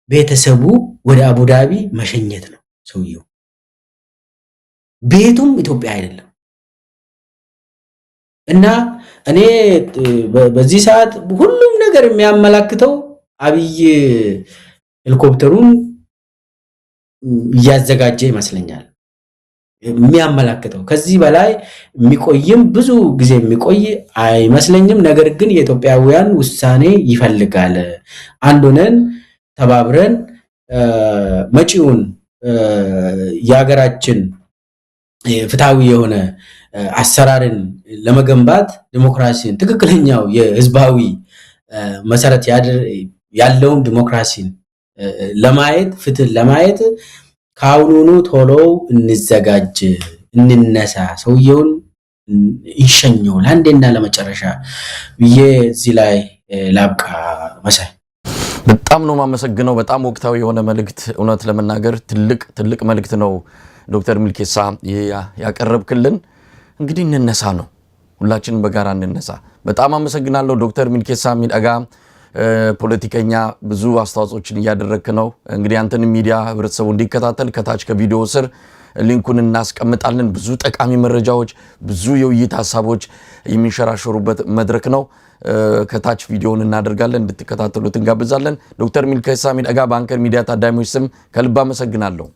ቤተሰቡ ወደ አቡዳቢ መሸኘት ነው። ሰውየው ቤቱም ኢትዮጵያ አይደለም እና እኔ በዚህ ሰዓት ሁሉም ነገር የሚያመላክተው አብይ ሄሊኮፕተሩን እያዘጋጀ ይመስለኛል የሚያመላክተው። ከዚህ በላይ የሚቆይም ብዙ ጊዜ የሚቆይ አይመስለኝም። ነገር ግን የኢትዮጵያውያን ውሳኔ ይፈልጋል። አንድ ሆነን ተባብረን መጪውን የሀገራችን ፍትሃዊ የሆነ አሰራርን ለመገንባት ዲሞክራሲን፣ ትክክለኛው የህዝባዊ መሰረት ያለውን ዲሞክራሲን ለማየት፣ ፍትህ ለማየት ከአሁኑኑ ቶሎ እንዘጋጅ፣ እንነሳ፣ ሰውየውን እንሸኘው ለአንዴና ለመጨረሻ ብዬ እዚህ ላይ ላብቃ። መሳይ በጣም ነው የማመሰግነው። በጣም ወቅታዊ የሆነ መልእክት፣ እውነት ለመናገር ትልቅ መልእክት ነው ዶክተር ሚልኬሳ ያቀረብክልን። እንግዲህ እንነሳ ነው፣ ሁላችንም በጋራ እንነሳ። በጣም አመሰግናለሁ ዶክተር ሚልኬሳ ሚደጋ፣ ፖለቲከኛ፣ ብዙ አስተዋጽኦችን እያደረክ ነው። እንግዲህ አንተን ሚዲያ ህብረተሰቡ እንዲከታተል ከታች ከቪዲዮ ስር ሊንኩን እናስቀምጣለን። ብዙ ጠቃሚ መረጃዎች፣ ብዙ የውይይት ሀሳቦች የሚንሸራሸሩበት መድረክ ነው። ከታች ቪዲዮውን እናደርጋለን፣ እንድትከታተሉት እንጋብዛለን። ዶክተር ሚልኬሳ ሚደጋ በአንከር ሚዲያ ታዳሚዎች ስም ከልብ አመሰግናለሁ።